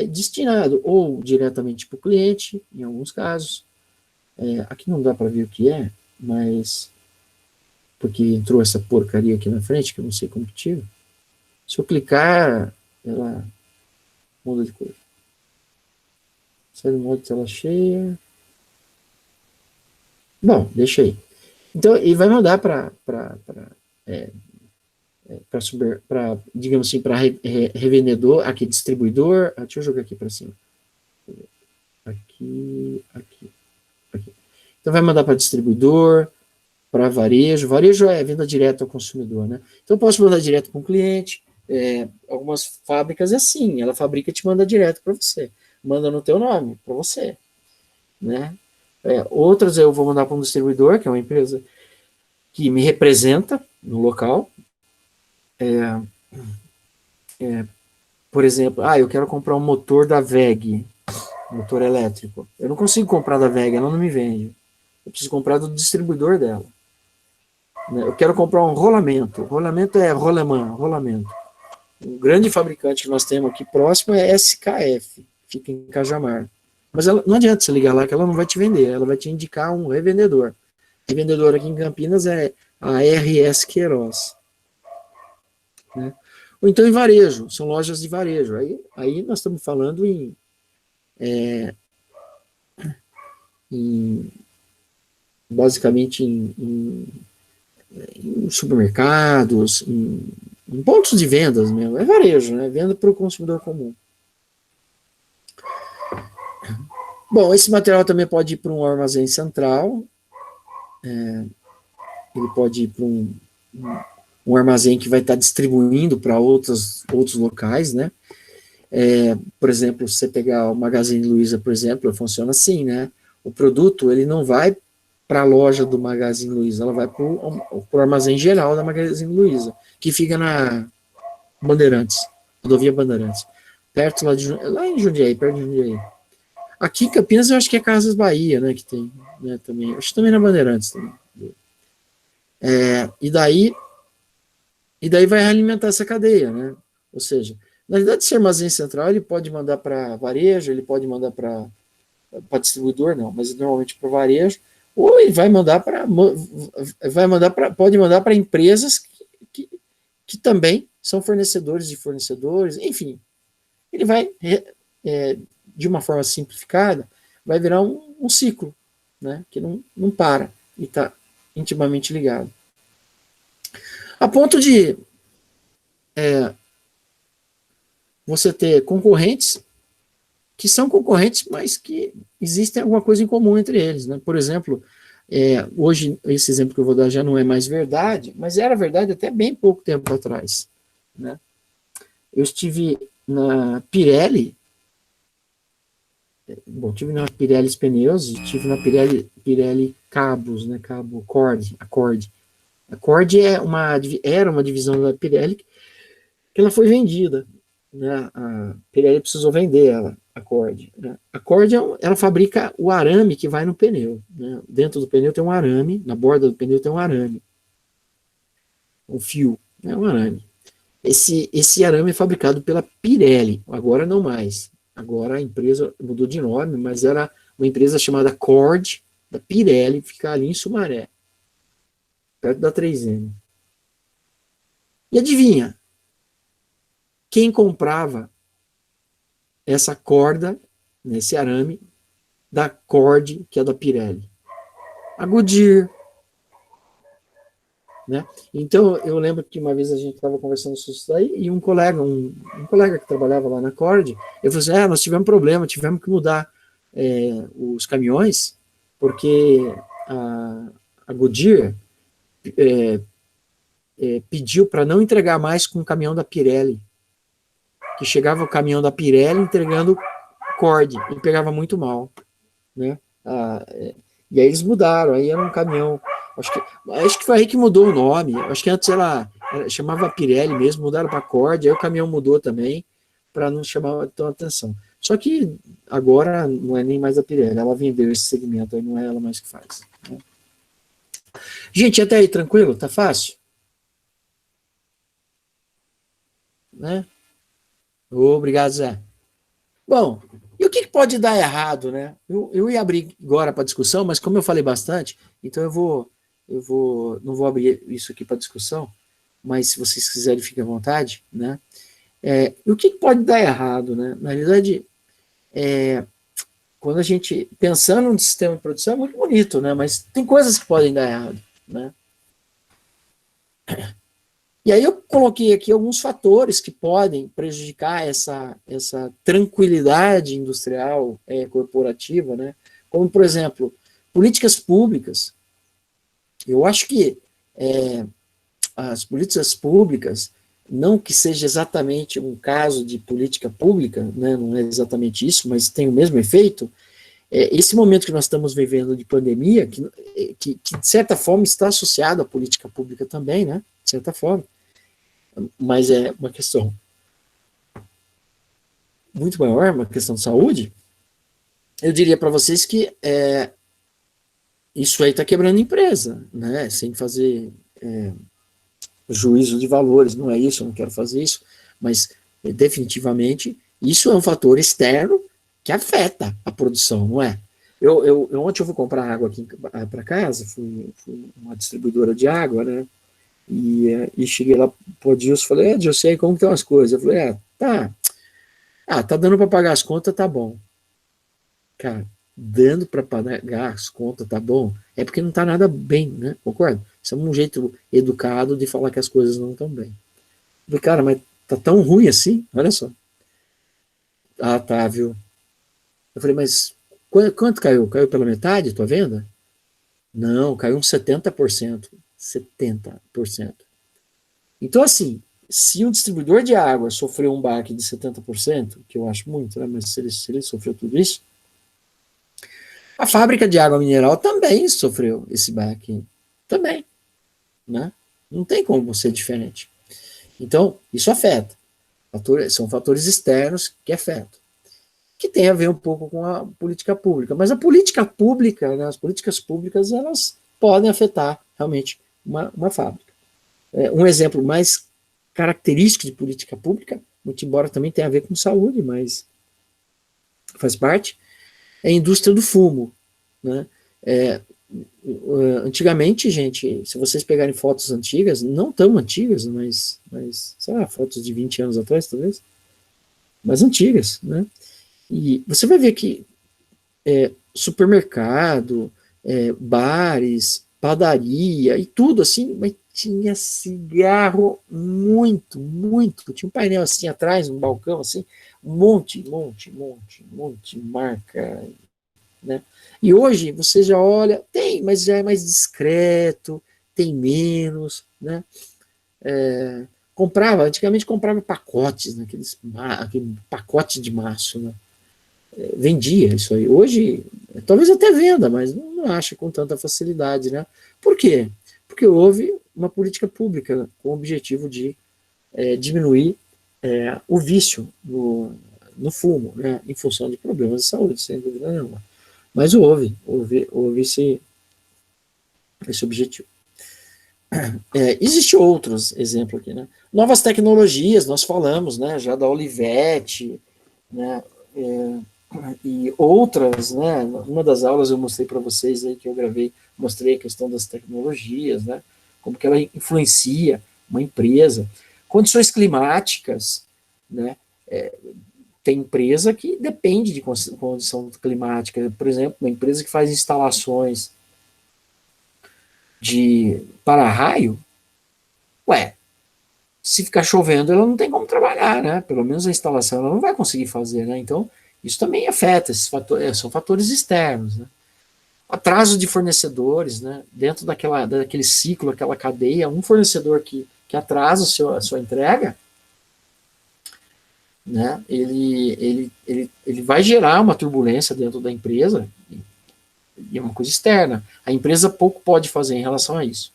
destinado ou diretamente para o cliente, em alguns casos. Aqui não dá para ver o que é, mas porque entrou essa porcaria aqui na frente, que eu não sei como que tira. Se eu clicar, ela muda de cor. Sai do modo de tela cheia. Bom, deixa aí. Então, ele vai mandar para digamos assim, para revendedor, aqui, distribuidor. Deixa eu jogar aqui para cima. Aqui. Então, vai mandar para distribuidor, para varejo. Varejo é venda direta ao consumidor, né? Então, eu posso mandar direto para um cliente. Algumas fábricas é assim, ela fabrica e te manda direto para você. Manda no teu nome, para você, né? Outras eu vou mandar para um distribuidor, que é uma empresa que me representa no local. Por exemplo, eu quero comprar um motor da WEG, motor elétrico. Eu não consigo comprar da WEG, ela não me vende. Eu preciso comprar do distribuidor dela. Eu quero comprar um rolamento. Rolamento é rolamento. Um grande fabricante que nós temos aqui próximo é SKF, fica em Cajamar. Mas não adianta você ligar lá que ela não vai te vender, ela vai te indicar um revendedor. Revendedor aqui em Campinas é a RS Queiroz. Né? Ou então em varejo, são lojas de varejo. Aí nós estamos falando em basicamente em supermercados, em pontos de vendas mesmo. É varejo, né? Venda para o consumidor comum. Bom, esse material também pode ir para um armazém central. Ele pode ir para um armazém que vai estar distribuindo para outros locais, né? Por exemplo, se você pegar o Magazine Luiza, por exemplo, funciona assim, né? O produto, ele não vai para a loja do Magazine Luiza, ela vai para o armazém geral da Magazine Luiza, que fica na Bandeirantes, rodovia Bandeirantes, perto lá em Jundiaí, perto de Jundiaí. Aqui em Campinas eu acho que é Casas Bahia, né, que tem, né, também, acho que também na Bandeirantes também. E daí vai alimentar essa cadeia, né? Ou seja, na verdade, esse armazém central ele pode mandar para varejo, ele pode mandar para distribuidor, não, mas normalmente para varejo, ou ele vai mandar pode mandar para empresas que também são fornecedores de fornecedores, enfim. Ele vai, de uma forma simplificada, vai virar um ciclo, né, que não para e está intimamente ligado. A ponto de você ter concorrentes que são concorrentes, mas que existem alguma coisa em comum entre eles, né? Por exemplo, hoje, esse exemplo que eu vou dar já não é mais verdade, mas era verdade até bem pouco tempo atrás, né? Eu estive na Pirelli, tive na Pirelli Pneus, estive na Pirelli Cabos, né? Cabo Cord, a Cord. A Cord era uma divisão da Pirelli que ela foi vendida, né? A Pirelli precisou vender ela, a Cord. Né? A Cord, ela fabrica o arame que vai no pneu. Né? Dentro do pneu tem um arame, na borda do pneu tem um arame. Um fio, né? Um arame. Esse arame é fabricado pela Pirelli, agora não mais. Agora a empresa mudou de nome, mas era uma empresa chamada Cord, da Pirelli, fica ali em Sumaré, perto da 3M. E adivinha? Quem comprava essa corda, esse arame, da Cord, que é da Pirelli? A Goodyear. Né? Então, eu lembro que uma vez a gente estava conversando sobre isso daí, e um colega que trabalhava lá na Cord, ele falou assim, nós tivemos problema, tivemos que mudar os caminhões, porque a Goodyear pediu para não entregar mais com o caminhão da Pirelli, que chegava o caminhão da Pirelli entregando Cord, e pegava muito mal, né? E aí eles mudaram, aí era um caminhão, acho que foi aí que mudou o nome, acho que antes chamava Pirelli mesmo, mudaram para Cord, aí o caminhão mudou também, para não chamar tão atenção. Só que agora não é nem mais a Pirelli, ela vendeu esse segmento, aí não é ela mais que faz. Né? Gente, até aí, tranquilo? Tá fácil? Né? Obrigado, Zé. Bom, e o que pode dar errado, né? Eu ia abrir agora para discussão, mas como eu falei bastante, então não vou abrir isso aqui para discussão, mas se vocês quiserem, fiquem à vontade, né? E o que pode dar errado, né? Na realidade, quando a gente, pensando no sistema de produção, é muito bonito, né? Mas tem coisas que podem dar errado, né? E aí eu coloquei aqui alguns fatores que podem prejudicar essa tranquilidade industrial corporativa, né? Como, por exemplo, políticas públicas. Eu acho que as políticas públicas, não que seja exatamente um caso de política pública, né? Não é exatamente isso, mas tem o mesmo efeito. Esse momento que nós estamos vivendo de pandemia, que de certa forma está associado à política pública também, né? De certa forma. Mas é uma questão muito maior, uma questão de saúde, eu diria para vocês que isso aí está quebrando empresa, né? Sem fazer juízo de valores, não é isso, eu não quero fazer isso, mas definitivamente isso é um fator externo que afeta a produção, não é? Ontem eu fui comprar água aqui para casa, fui uma distribuidora de água, né? E cheguei lá pro Dilson, falei, Dilson, aí como que estão as coisas? Eu falei, tá dando para pagar as contas, tá bom. Cara, dando para pagar as contas, tá bom, é porque não tá nada bem, né? Concorda? Isso é um jeito educado de falar que as coisas não estão bem. Eu falei, cara, mas tá tão ruim assim? Olha só. Ah, tá, viu? Eu falei, mas quanto caiu? Caiu pela metade a tua venda? Não, caiu uns 70%. 70%. Então, assim, se um distribuidor de água sofreu um baque de 70%, que eu acho muito, né? Mas se ele sofreu tudo isso, a fábrica de água mineral também sofreu esse baque. Também, né? Não tem como ser diferente. Então, isso afeta. São fatores externos que afetam. Que tem a ver um pouco com a política pública. Mas a política pública, né, as políticas públicas, elas podem afetar realmente uma fábrica. Um exemplo mais característico de política pública, muito embora também tenha a ver com saúde, mas faz parte, é a indústria do fumo. Né? Antigamente, gente, se vocês pegarem fotos antigas, não tão antigas, mas sei lá, fotos de 20 anos atrás, talvez, mas antigas, né? E você vai ver que supermercado, bares, padaria e tudo assim, mas tinha cigarro muito, muito. Tinha um painel assim atrás, um balcão assim, um monte de marca, né? E hoje você já olha, tem, mas já é mais discreto, tem menos, né? Antigamente comprava pacotes, né? Aquele pacote de maço, né? Vendia isso aí. Hoje, talvez até venda, mas não acha com tanta facilidade, né? Por quê? Porque houve uma política pública com o objetivo de diminuir o vício no fumo, né? Em função de problemas de saúde, sem dúvida nenhuma. Mas houve esse objetivo. Existe outros exemplos aqui, né? Novas tecnologias, nós falamos, né? Já da Olivetti, né? E outras, né? Uma das aulas eu mostrei para vocês aí que eu gravei, mostrei a questão das tecnologias, né? Como que ela influencia uma empresa. Condições climáticas, né? Tem empresa que depende de condição climática. Por exemplo, uma empresa que faz instalações de para-raio, se ficar chovendo, ela não tem como trabalhar, né? Pelo menos a instalação ela não vai conseguir fazer, né? Então, isso também afeta, são fatores externos, né? Atraso de fornecedores, né? Dentro daquele ciclo, aquela cadeia, um fornecedor que atrasa a sua entrega, né? Ele vai gerar uma turbulência dentro da empresa e é uma coisa externa. A empresa pouco pode fazer em relação a isso.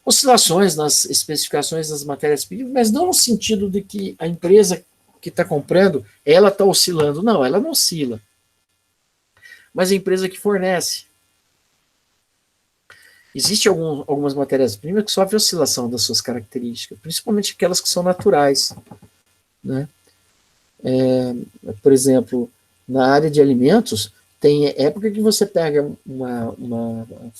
Oscilações nas especificações das matérias-primas, mas não no sentido de que a empresa que está comprando, ela está oscilando. Não, ela não oscila. Mas a empresa que fornece. Existem algumas matérias-primas que sofrem oscilação das suas características, principalmente aquelas que são naturais, né? Por exemplo, na área de alimentos, tem época que você pega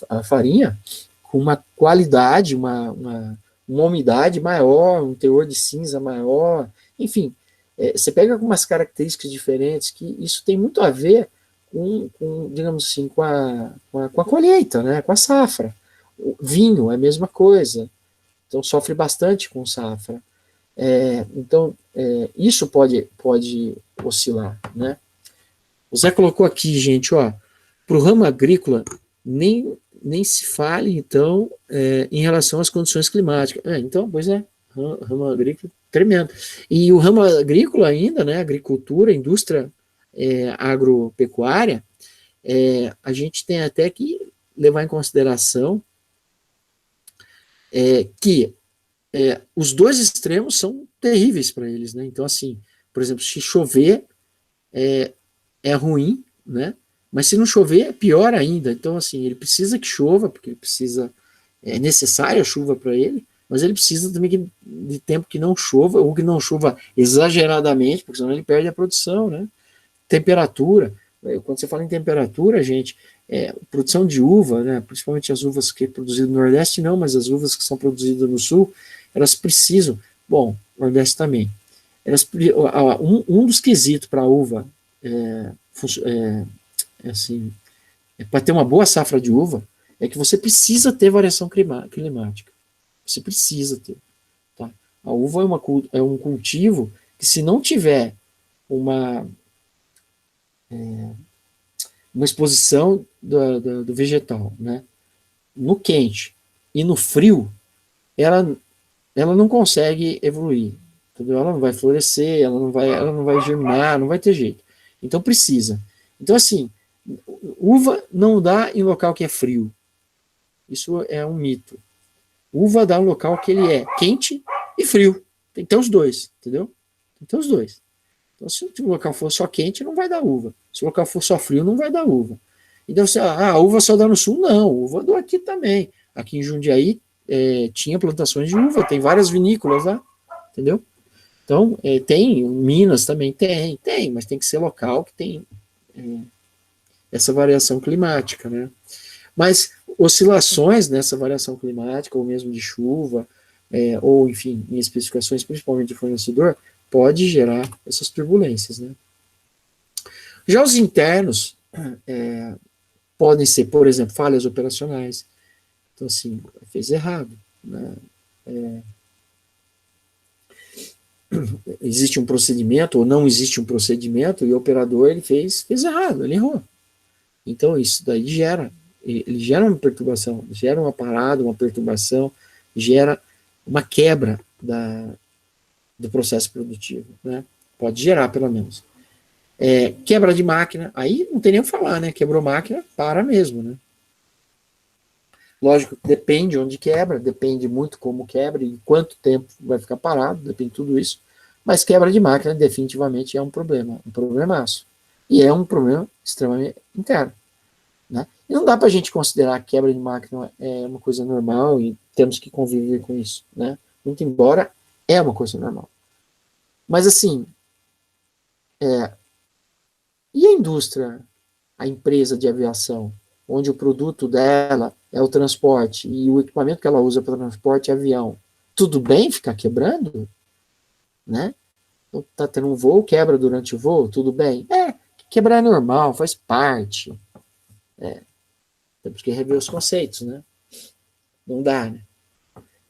a farinha com uma qualidade, uma umidade maior, um teor de cinza maior, enfim, você pega algumas características diferentes, que isso tem muito a ver digamos assim, com a colheita, né, com a safra. O vinho é a mesma coisa, então sofre bastante com safra. Então, isso pode oscilar, né? O Zé colocou aqui, gente, ó, para o ramo agrícola, nem se fale, então, em relação às condições climáticas. Então, pois é, ramo agrícola, tremendo. E o ramo agrícola ainda, né, agricultura, indústria agropecuária, a gente tem até que levar em consideração que os dois extremos são terríveis para eles, né? Então, assim, por exemplo, se chover é ruim, né? Mas se não chover é pior ainda. Então, assim, ele precisa que chova, porque ele precisa, é necessária a chuva para ele, mas ele precisa também de tempo que não chova, ou que não chova exageradamente, porque senão ele perde a produção, né? Temperatura. Quando você fala em temperatura, gente, produção de uva, né, principalmente as uvas que é produzidas no Nordeste, não, mas as uvas que são produzidas no Sul, elas precisam, bom, Nordeste também, um dos quesitos para a uva, assim, para ter uma boa safra de uva, é que você precisa ter variação climática. Você precisa ter. Tá? A uva é um cultivo que, se não tiver uma exposição do vegetal, né, no quente e no frio, ela não consegue evoluir, entendeu? Ela não vai florescer, ela não vai germinar, não vai ter jeito. Então precisa. Então, assim, uva não dá em local que é frio. Isso é um mito. Uva dá em local que ele é quente e frio. Tem que ter os dois, entendeu? Tem que ter os dois. Então, se o local for só quente, não vai dar uva. Se o local for só frio, não vai dar uva. Então, a uva só dá no sul? Não, uva dá aqui também. Aqui em Jundiaí tinha plantações de uva, tem várias vinícolas lá, entendeu? Então, tem, Minas também tem, mas tem que ser local que tem essa variação climática, né? Mas oscilações nessa variação climática, ou mesmo de chuva, ou, enfim, em especificações, principalmente de fornecedor, pode gerar essas turbulências, né? Já os internos podem ser, por exemplo, falhas operacionais. Então, assim, fez errado, né? Existe um procedimento ou não existe um procedimento, e o operador ele fez errado, ele errou. Então, isso daí ele gera uma perturbação, gera uma parada, uma perturbação, gera uma quebra do processo produtivo, né? Pode gerar, pelo menos. Quebra de máquina, aí não tem nem o que falar, né? Quebrou máquina, para mesmo, né? Lógico, depende onde quebra, depende muito como quebra e quanto tempo vai ficar parado, depende de tudo isso. Mas quebra de máquina definitivamente é um problema, um problemaço. E é um problema extremamente interno, né? E não dá para a gente considerar que quebra de máquina é uma coisa normal e temos que conviver com isso, né? Muito embora é uma coisa normal. Mas assim, e a indústria, a empresa de aviação, onde o produto dela é o transporte e o equipamento que ela usa para transporte é avião, tudo bem ficar quebrando? Né? Tá tendo um voo, quebra durante o voo, tudo bem? Quebrar é normal, faz parte. Temos que rever os conceitos, né? Não dá, né?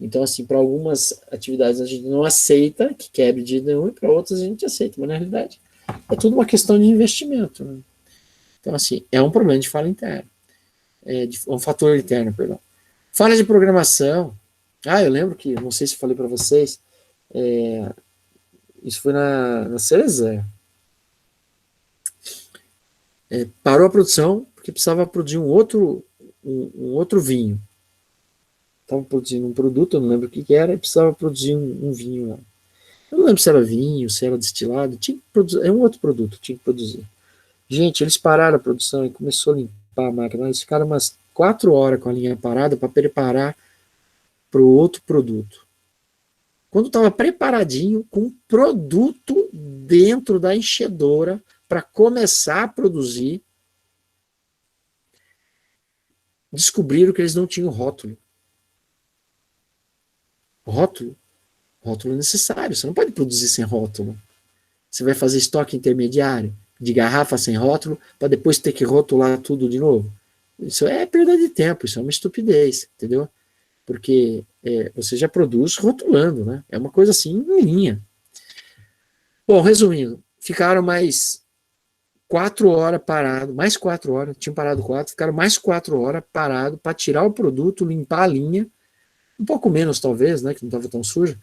Então, assim, para algumas atividades a gente não aceita que quebre de nenhum, e para outras a gente aceita, mas na realidade é tudo uma questão de investimento, né? Então, assim, é um problema de falha interna. Um fator interno, perdão. Falha de programação. Eu lembro que, não sei se falei para vocês, isso foi na Cerezer. Parou a produção porque precisava produzir um outro vinho. Estava produzindo um produto, eu não lembro o que era, e precisava produzir um vinho lá. Eu não lembro se era vinho, se era destilado, tinha que produzir, um outro produto, tinha que produzir. Gente, eles pararam a produção e começou a limpar a máquina, eles ficaram umas 4 horas com a linha parada para preparar para o outro produto. Quando estava preparadinho, com um produto dentro da enchedora para começar a produzir, descobriram que eles não tinham rótulo. Rótulo é necessário, você não pode produzir sem rótulo. Você vai fazer estoque intermediário de garrafa sem rótulo para depois ter que rotular tudo de novo. Isso é perda de tempo, isso é uma estupidez, entendeu? Porque você já produz rotulando, né? É uma coisa assim em linha. Bom, resumindo, ficaram mais 4 horas parado, mais 4 horas, tinham parado 4, ficaram mais 4 horas parado para tirar o produto, limpar a linha, um pouco menos talvez, né, que não estava tão sujo,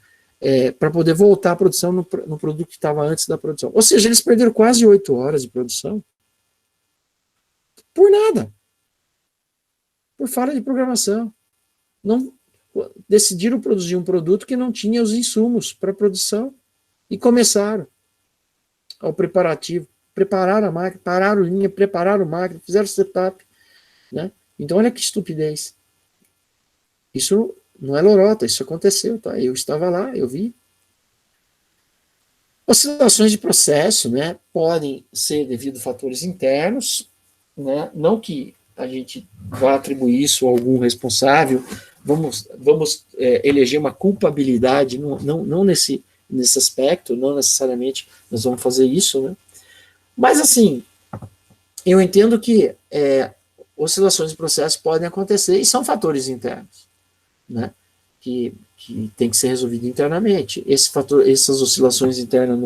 para poder voltar à produção no produto que estava antes da produção. Ou seja, eles perderam quase 8 horas de produção por nada, por falha de programação. Não decidiram produzir um produto que não tinha os insumos para produção e começaram ao preparativo, prepararam a máquina, pararam a linha, prepararam a máquina, fizeram setup, né? Então olha que estupidez. Isso não é lorota, isso aconteceu, tá? Eu estava lá, eu vi. Oscilações de processo, né, podem ser devido a fatores internos, né? Não que a gente vá atribuir isso a algum responsável, vamos eleger uma culpabilidade, não nesse aspecto, não necessariamente nós vamos fazer isso, né? Mas assim, eu entendo que oscilações de processo podem acontecer e são fatores internos, né? Que tem que ser resolvido internamente. Essas oscilações internas,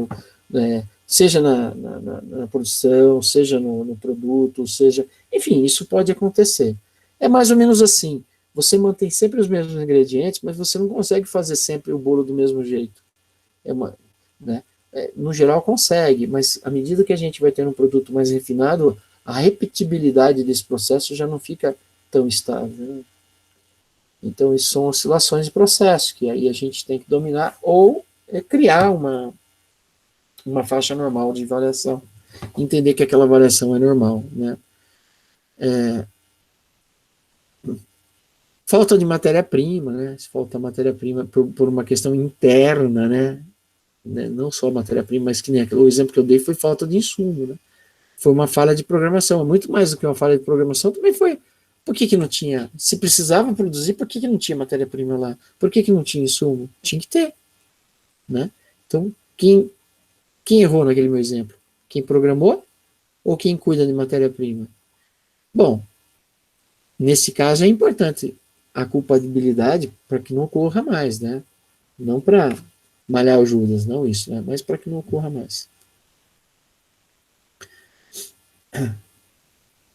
seja na produção, seja no produto, seja... Enfim, isso pode acontecer. É mais ou menos assim. Você mantém sempre os mesmos ingredientes, mas você não consegue fazer sempre o bolo do mesmo jeito. Né? No geral consegue, mas à medida que a gente vai ter um produto mais refinado, a repetibilidade desse processo já não fica tão estável, né? Então, isso são oscilações de processo, que aí a gente tem que dominar ou criar uma faixa normal de variação. Entender que aquela variação é normal, né? Falta de matéria-prima, né? Se falta matéria-prima por uma questão interna, né? Não só matéria-prima, mas que nem o exemplo que eu dei foi falta de insumo, né? Foi uma falha de programação. Muito mais do que uma falha de programação, também foi. Por que não tinha? Se precisava produzir, por que não tinha matéria-prima lá? Por que não tinha insumo? Tinha que ter, né? Então, quem errou naquele meu exemplo? Quem programou ou quem cuida de matéria-prima? Bom, nesse caso é importante a culpabilidade para que não ocorra mais, né? Não para malhar o Judas, não isso, né? Mas para que não ocorra mais.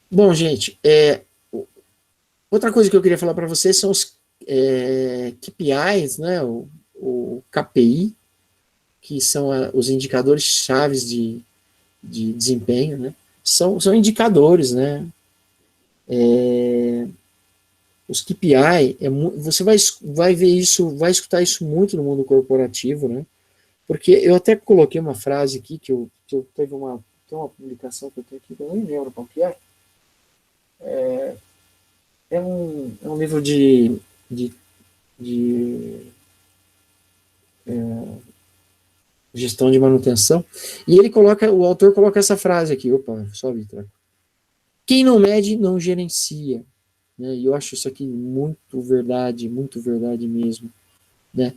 Bom, gente, outra coisa que eu queria falar para vocês são os KPIs, né? O KPI, que são os indicadores chaves de desempenho, né? São indicadores, né? Os KPI, você vai ver isso, vai escutar isso muito no mundo corporativo, né? Porque eu até coloquei uma frase aqui que eu teve uma publicação que eu tenho aqui, que eu nem lembro qual que é. É um livro de gestão de manutenção, e o autor coloca essa frase aqui, opa, só Vitor. Quem não mede, não gerencia. Né? E eu acho isso aqui muito verdade mesmo. Né?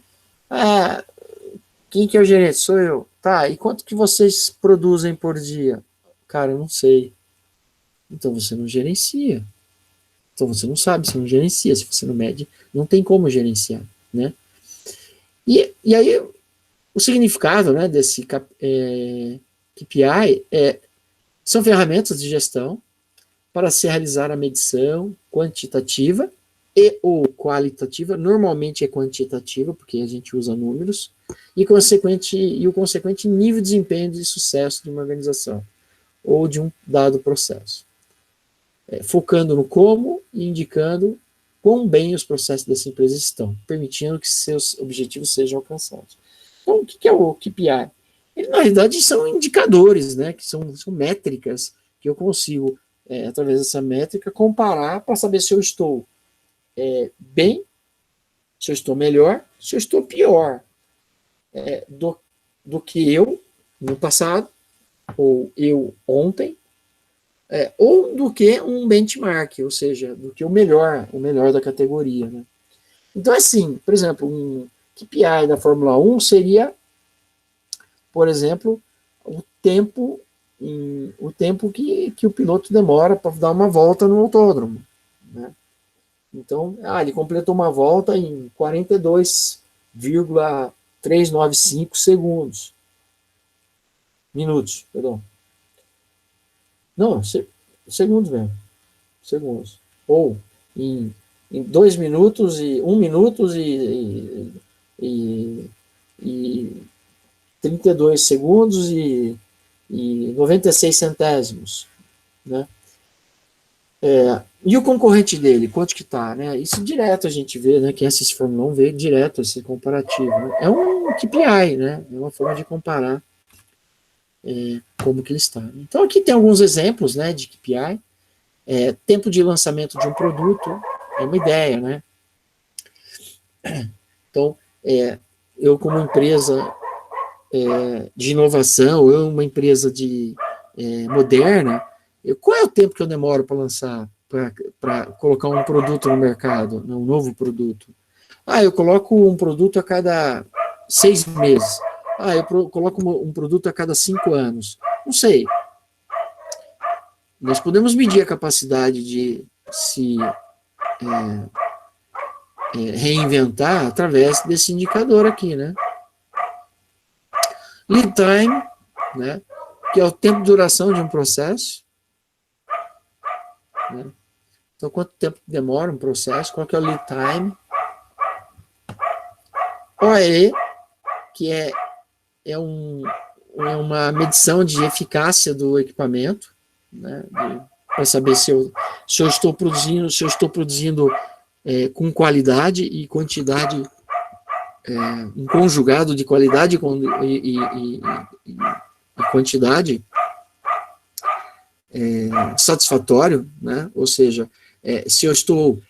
Quem que é o gerente? Sou eu. Tá, e quanto que vocês produzem por dia? Cara, eu não sei. Então você não gerencia. Então você não sabe, você não gerencia. Se você não mede, não tem como gerenciar. Né? E aí, o significado, né, desse KPI são ferramentas de gestão para se realizar a medição quantitativa e ou qualitativa. Normalmente é quantitativa, porque a gente usa números, e o consequente nível de desempenho de sucesso de uma organização ou de um dado processo. Focando no como e indicando quão bem os processos dessa empresa estão, permitindo que seus objetivos sejam alcançados. Então, o que é o KPI? Ele, na realidade, são indicadores, né, que são métricas que eu consigo através dessa métrica, comparar para saber se eu estou bem, se eu estou melhor, se eu estou pior do que eu no passado, ou eu ontem, ou do que um benchmark, ou seja, do que o melhor da categoria. Né? Então, assim, por exemplo, um KPI da Fórmula 1 seria, por exemplo, o tempo que o piloto demora para dar uma volta no autódromo. Né? Então, ele completou uma volta em 42,395 minutos, perdão. Não, segundos mesmo. Segundos. Ou em 2 minutos e 1 minuto e 32 segundos e 96 centésimos. Né? E o concorrente dele, quanto que tá? Né? Isso direto a gente vê, né? Quem assiste Fórmula 1 vê direto esse comparativo. Né? É um KPI, né? É uma forma de comparar como que ele está. Então aqui tem alguns exemplos, né, de KPI. Tempo de lançamento de um produto é uma ideia, né? Então, eu como empresa de inovação, eu uma empresa moderna, qual é o tempo que eu demoro para lançar, para colocar um produto no mercado, um novo produto? Eu coloco um produto a cada 6 meses. Eu coloco um produto a cada 5 anos. Não sei. Nós podemos medir a capacidade de se reinventar através desse indicador aqui, né? Lead time, né? Que é o tempo de duração de um processo. Né? Então, quanto tempo demora um processo? Qual que é o lead time? OE, que é uma medição de eficácia do equipamento, né, para saber se eu estou produzindo com qualidade e quantidade, um conjugado de qualidade e quantidade satisfatório, né? Ou seja, se eu estou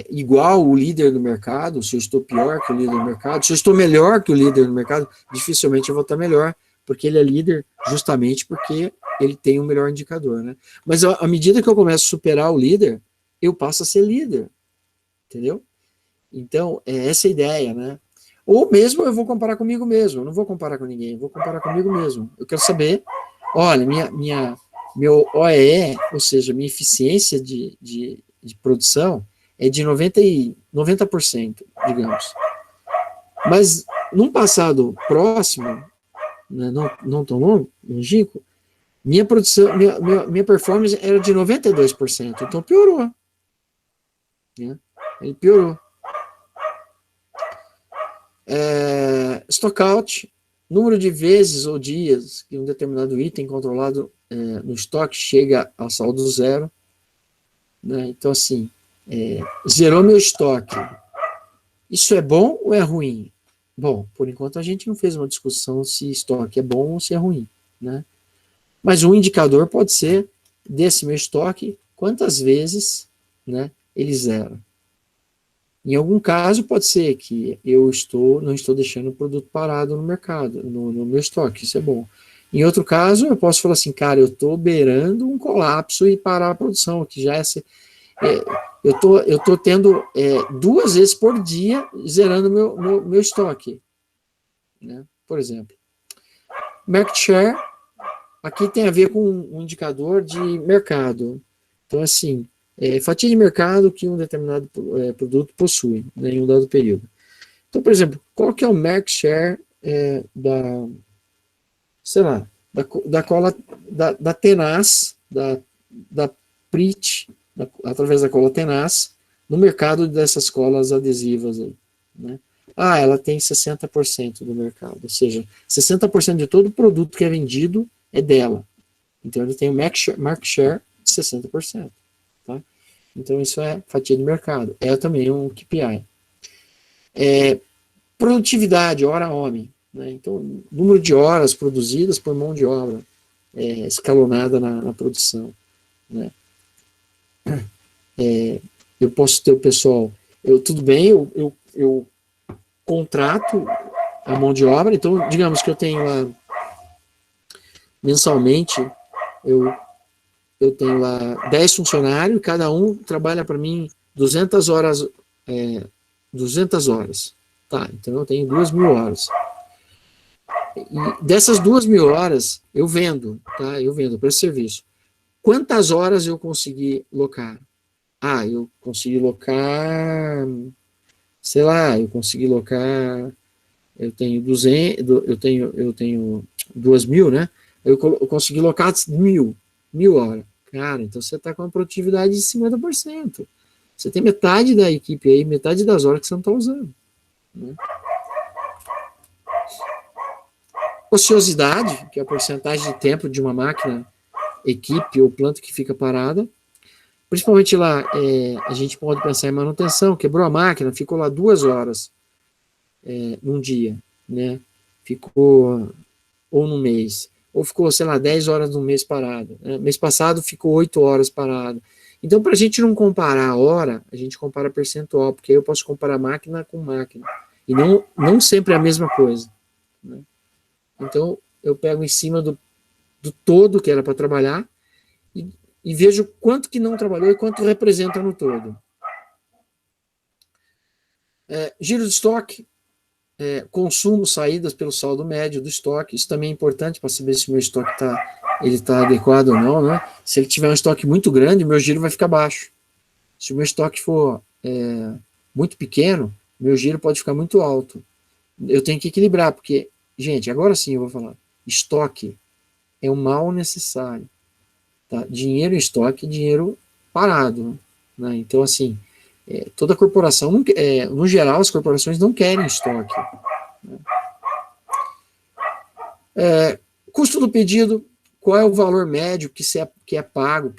igual o líder do mercado, se eu estou pior que o líder do mercado, se eu estou melhor que o líder do mercado, dificilmente eu vou estar melhor, porque ele é líder justamente porque ele tem um melhor indicador, né? Mas à medida que eu começo a superar o líder, eu passo a ser líder, entendeu? Então, essa é a ideia, né? Ou mesmo eu vou comparar comigo mesmo, eu não vou comparar com ninguém, eu vou comparar comigo mesmo. Eu quero saber, olha, meu OEE, ou seja, minha eficiência de produção é de 90%, digamos. Mas, num passado próximo, né, não tão longínquo, minha produção, minha performance era de 92%, então piorou. Né? Ele piorou. Stockout, número de vezes ou dias que um determinado item controlado no estoque chega ao saldo zero. Né? Então, assim, zerou meu estoque. Isso é bom ou é ruim? Bom, por enquanto a gente não fez uma discussão se estoque é bom ou se é ruim. Né? Mas um indicador pode ser, desse meu estoque, quantas vezes, né, ele zera. Em algum caso, pode ser que eu não estou deixando o produto parado no mercado, no meu estoque, isso é bom. Em outro caso, eu posso falar assim, cara, eu estou beirando um colapso e parar a produção, que já eu estou tendo 2 vezes por dia zerando meu estoque. Né? Por exemplo. Market share, aqui tem a ver com um indicador de mercado. Então, assim, fatia de mercado que um determinado produto possui, né, em um dado período. Então, por exemplo, qual que é o market share da cola, da Tenaz, da Prit, através da cola Tenaz, no mercado dessas colas adesivas aí, né? Ela tem 60% do mercado, ou seja, 60% de todo produto que é vendido é dela. Então, ele tem o market share de 60%. Tá? Então, isso é fatia de mercado. É também um KPI. Produtividade, hora-homem. Né? Então, número de horas produzidas por mão de obra escalonada na produção. Né? Eu posso ter o pessoal, tudo bem, eu contrato a mão de obra, então digamos que eu tenho lá, mensalmente, eu, eu tenho lá 10 funcionários, cada um trabalha para mim 200 horas, 200 horas, tá, então eu tenho 2.000 horas. E dessas 2.000 horas, eu vendo, tá, eu vendo para esse serviço. Quantas horas eu consegui locar? Ah, eu consegui locar, sei lá, eu consegui locar, eu tenho 200, eu tenho 2.000, né? Eu consegui locar 1.000 horas. Cara, então você está com uma produtividade de 50%. Você tem metade da equipe aí, metade das horas que você não está usando. Né? Ociosidade, que é a porcentagem de tempo de uma máquina, equipe ou planta que fica parada. Principalmente lá, a gente pode pensar em manutenção, quebrou a máquina, ficou lá 2 horas num dia, né? Ficou, ou no mês, ou ficou, sei lá, 10 horas no mês parado. Né? Mês passado ficou 8 horas parado. Então, para a gente não comparar a hora, a gente compara percentual, porque aí eu posso comparar máquina com máquina. E não sempre é a mesma coisa. Né? Então, eu pego em cima do todo que era para trabalhar e vejo quanto que não trabalhou e quanto representa no todo. Giro de estoque, consumo, saídas pelo saldo médio do estoque, isso também é importante para saber se o meu estoque está adequado ou não, né? Se ele tiver um estoque muito grande, meu giro vai ficar baixo. Se o meu estoque for muito pequeno, meu giro pode ficar muito alto. Eu tenho que equilibrar, porque, gente, agora sim eu vou falar, estoque é um mal necessário. Tá? Dinheiro em estoque é dinheiro parado. Né? Então, assim, toda corporação, no geral, as corporações não querem estoque. Né? Custo do pedido, qual é o valor médio que é pago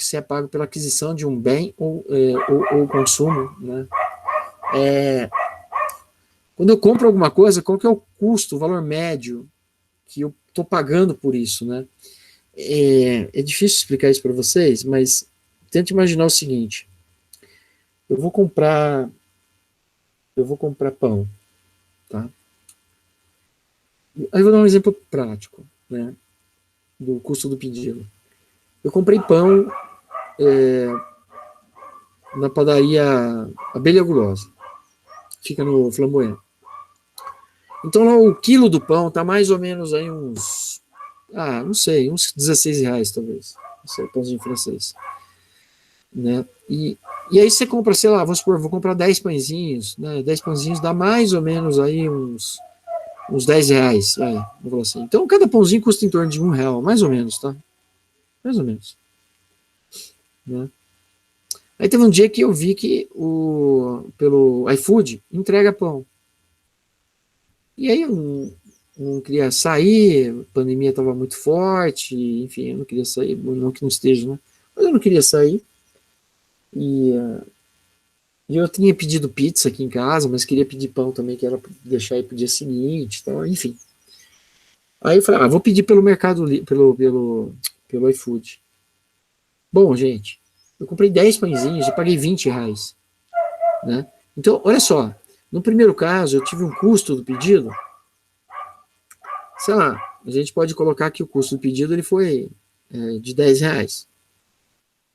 pela aquisição de um bem ou consumo. Né? Quando eu compro alguma coisa, qual que é o custo, o valor médio que eu estou pagando por isso? Né? É difícil explicar isso para vocês, mas tente imaginar o seguinte: eu vou comprar pão, tá? Aí eu vou dar um exemplo prático, né, do custo do pedido. Eu comprei pão na padaria Abelha Gulosa, fica no Flamboyant. Então lá o quilo do pão tá mais ou menos aí não sei, uns R$16 talvez, esse é o pãozinho francês, né? E aí você compra, sei lá, vamos supor, vou comprar 10 pãezinhos, né? 10 pãezinhos dá mais ou menos aí uns R$10, vamos falar assim. Então cada pãozinho custa em torno de R$1, mais ou menos, tá? Mais ou menos. Né? Aí teve um dia que eu vi que pelo iFood entrega pão. E aí eu não queria sair, a pandemia estava muito forte, enfim, eu não queria sair, não que não esteja, né? Mas eu não queria sair. E eu tinha pedido pizza aqui em casa, mas queria pedir pão também, que era para deixar aí pro dia seguinte, então, enfim. Aí eu falei, vou pedir pelo Mercado pelo iFood. Bom, gente, eu comprei 10 pãezinhos e paguei R$20. Né? Então, olha só, no primeiro caso, eu tive um custo do pedido, sei lá, a gente pode colocar que o custo do pedido ele foi de R$10.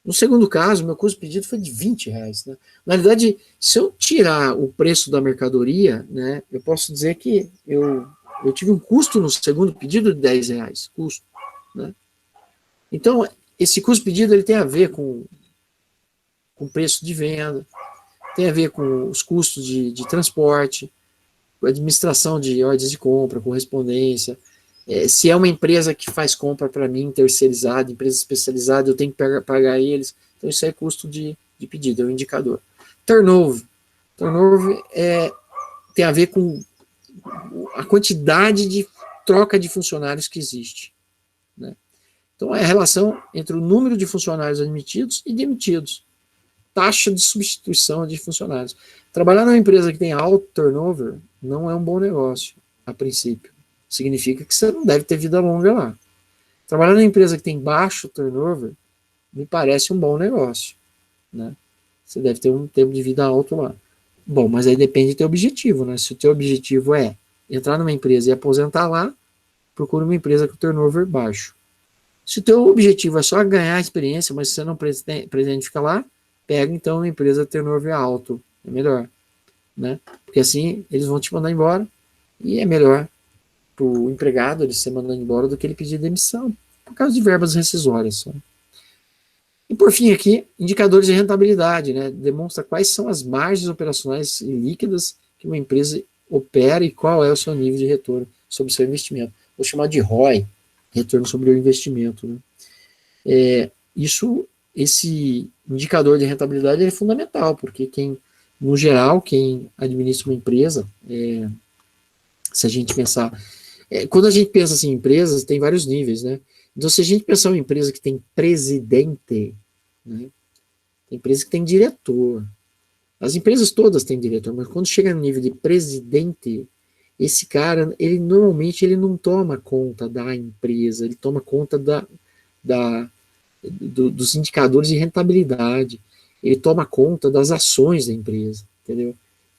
No segundo caso, meu custo do pedido foi de R$20. Né? Na verdade, se eu tirar o preço da mercadoria, né, eu posso dizer que eu tive um custo no segundo pedido de R$10, custo. Né? Então, esse custo do pedido ele tem a ver com o preço de venda, tem a ver com os custos de transporte, administração de ordens de compra, correspondência. Se é uma empresa que faz compra para mim, terceirizada, empresa especializada, eu tenho que pagar eles. Então, isso é custo de pedido, é um indicador. Turnover. Turnover tem a ver com a quantidade de troca de funcionários que existe. Né? Então, é a relação entre o número de funcionários admitidos e demitidos. Taxa de substituição de funcionários. Trabalhar numa empresa que tem alto turnover não é um bom negócio, a princípio. Significa que você não deve ter vida longa lá. Trabalhar numa empresa que tem baixo turnover me parece um bom negócio. né? Você deve ter um tempo de vida alto lá. Bom, mas aí depende do teu objetivo, né? Se o teu objetivo é entrar numa empresa e aposentar lá, procura uma empresa com turnover baixo. Se o teu objetivo é só ganhar experiência, mas você não pretende ficar lá, pega então uma empresa turnover alto, é melhor, né? Porque assim eles vão te mandar embora e é melhor para o empregado ele ser mandado embora do que ele pedir demissão, por causa de verbas rescisórias só. E por fim aqui, indicadores de rentabilidade, né? Demonstra quais são as margens operacionais líquidas que uma empresa opera e qual é o seu nível de retorno sobre o seu investimento. Vou chamar de ROI, retorno sobre o investimento, né? Esse indicador de rentabilidade é fundamental, porque no geral, quem administra uma empresa, se a gente pensar, quando a gente pensa assim, em empresas, tem vários níveis, né? Então, se a gente pensar em uma empresa que tem presidente, né? Tem empresa que tem diretor. As empresas todas têm diretor, mas quando chega no nível de presidente, esse cara, ele normalmente ele não toma conta da empresa, ele toma conta da, dos indicadores de rentabilidade, ele toma conta das ações da empresa, entendeu?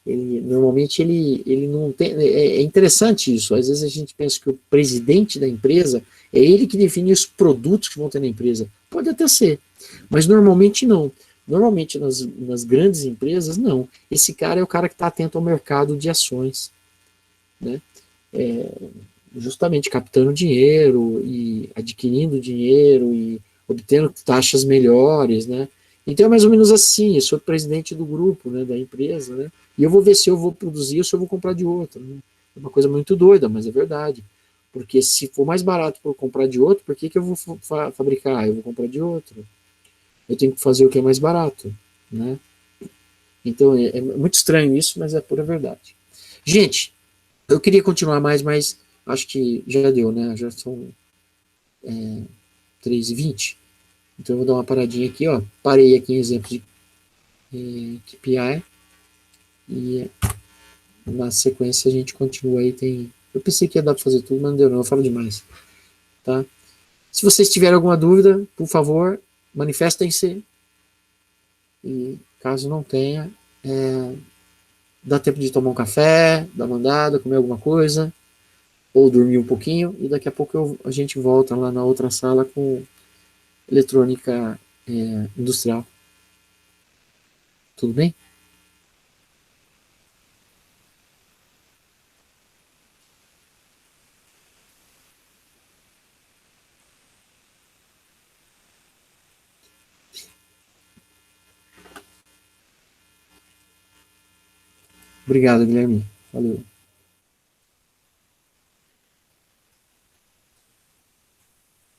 Normalmente ele não tem. É interessante isso. Às vezes a gente pensa que o presidente da empresa é ele que define os produtos que vão ter na empresa. Pode até ser, mas normalmente não. Normalmente nas grandes empresas, não. Esse cara é o cara que está atento ao mercado de ações, né? É, justamente captando dinheiro e adquirindo dinheiro e obtendo taxas melhores, né? Então é mais ou menos assim, eu sou presidente do grupo, né, da empresa, né? E eu vou ver se eu vou produzir ou se eu vou comprar de outro, né? É uma coisa muito doida, mas é verdade. Porque se for mais barato para eu comprar de outro, por que, que eu vou fabricar? Eu vou comprar de outro. Eu tenho que fazer o que é mais barato, né? Então é muito estranho isso, mas é pura verdade. Gente, eu queria continuar mais, mas acho que já deu, né? Já são 3h20. Então eu vou dar uma paradinha aqui, ó. Parei aqui em exemplo de KPI e na sequência a gente continua aí. Eu pensei que ia dar para fazer tudo, mas não deu não, eu falo demais, tá? Se vocês tiverem alguma dúvida, por favor, manifestem-se. E caso não tenha, dá tempo de tomar um café, dar uma andada, comer alguma coisa, ou dormir um pouquinho, e daqui a pouco a gente volta lá na outra sala com eletrônica industrial. Tudo bem? Obrigado, Guilherme. Valeu.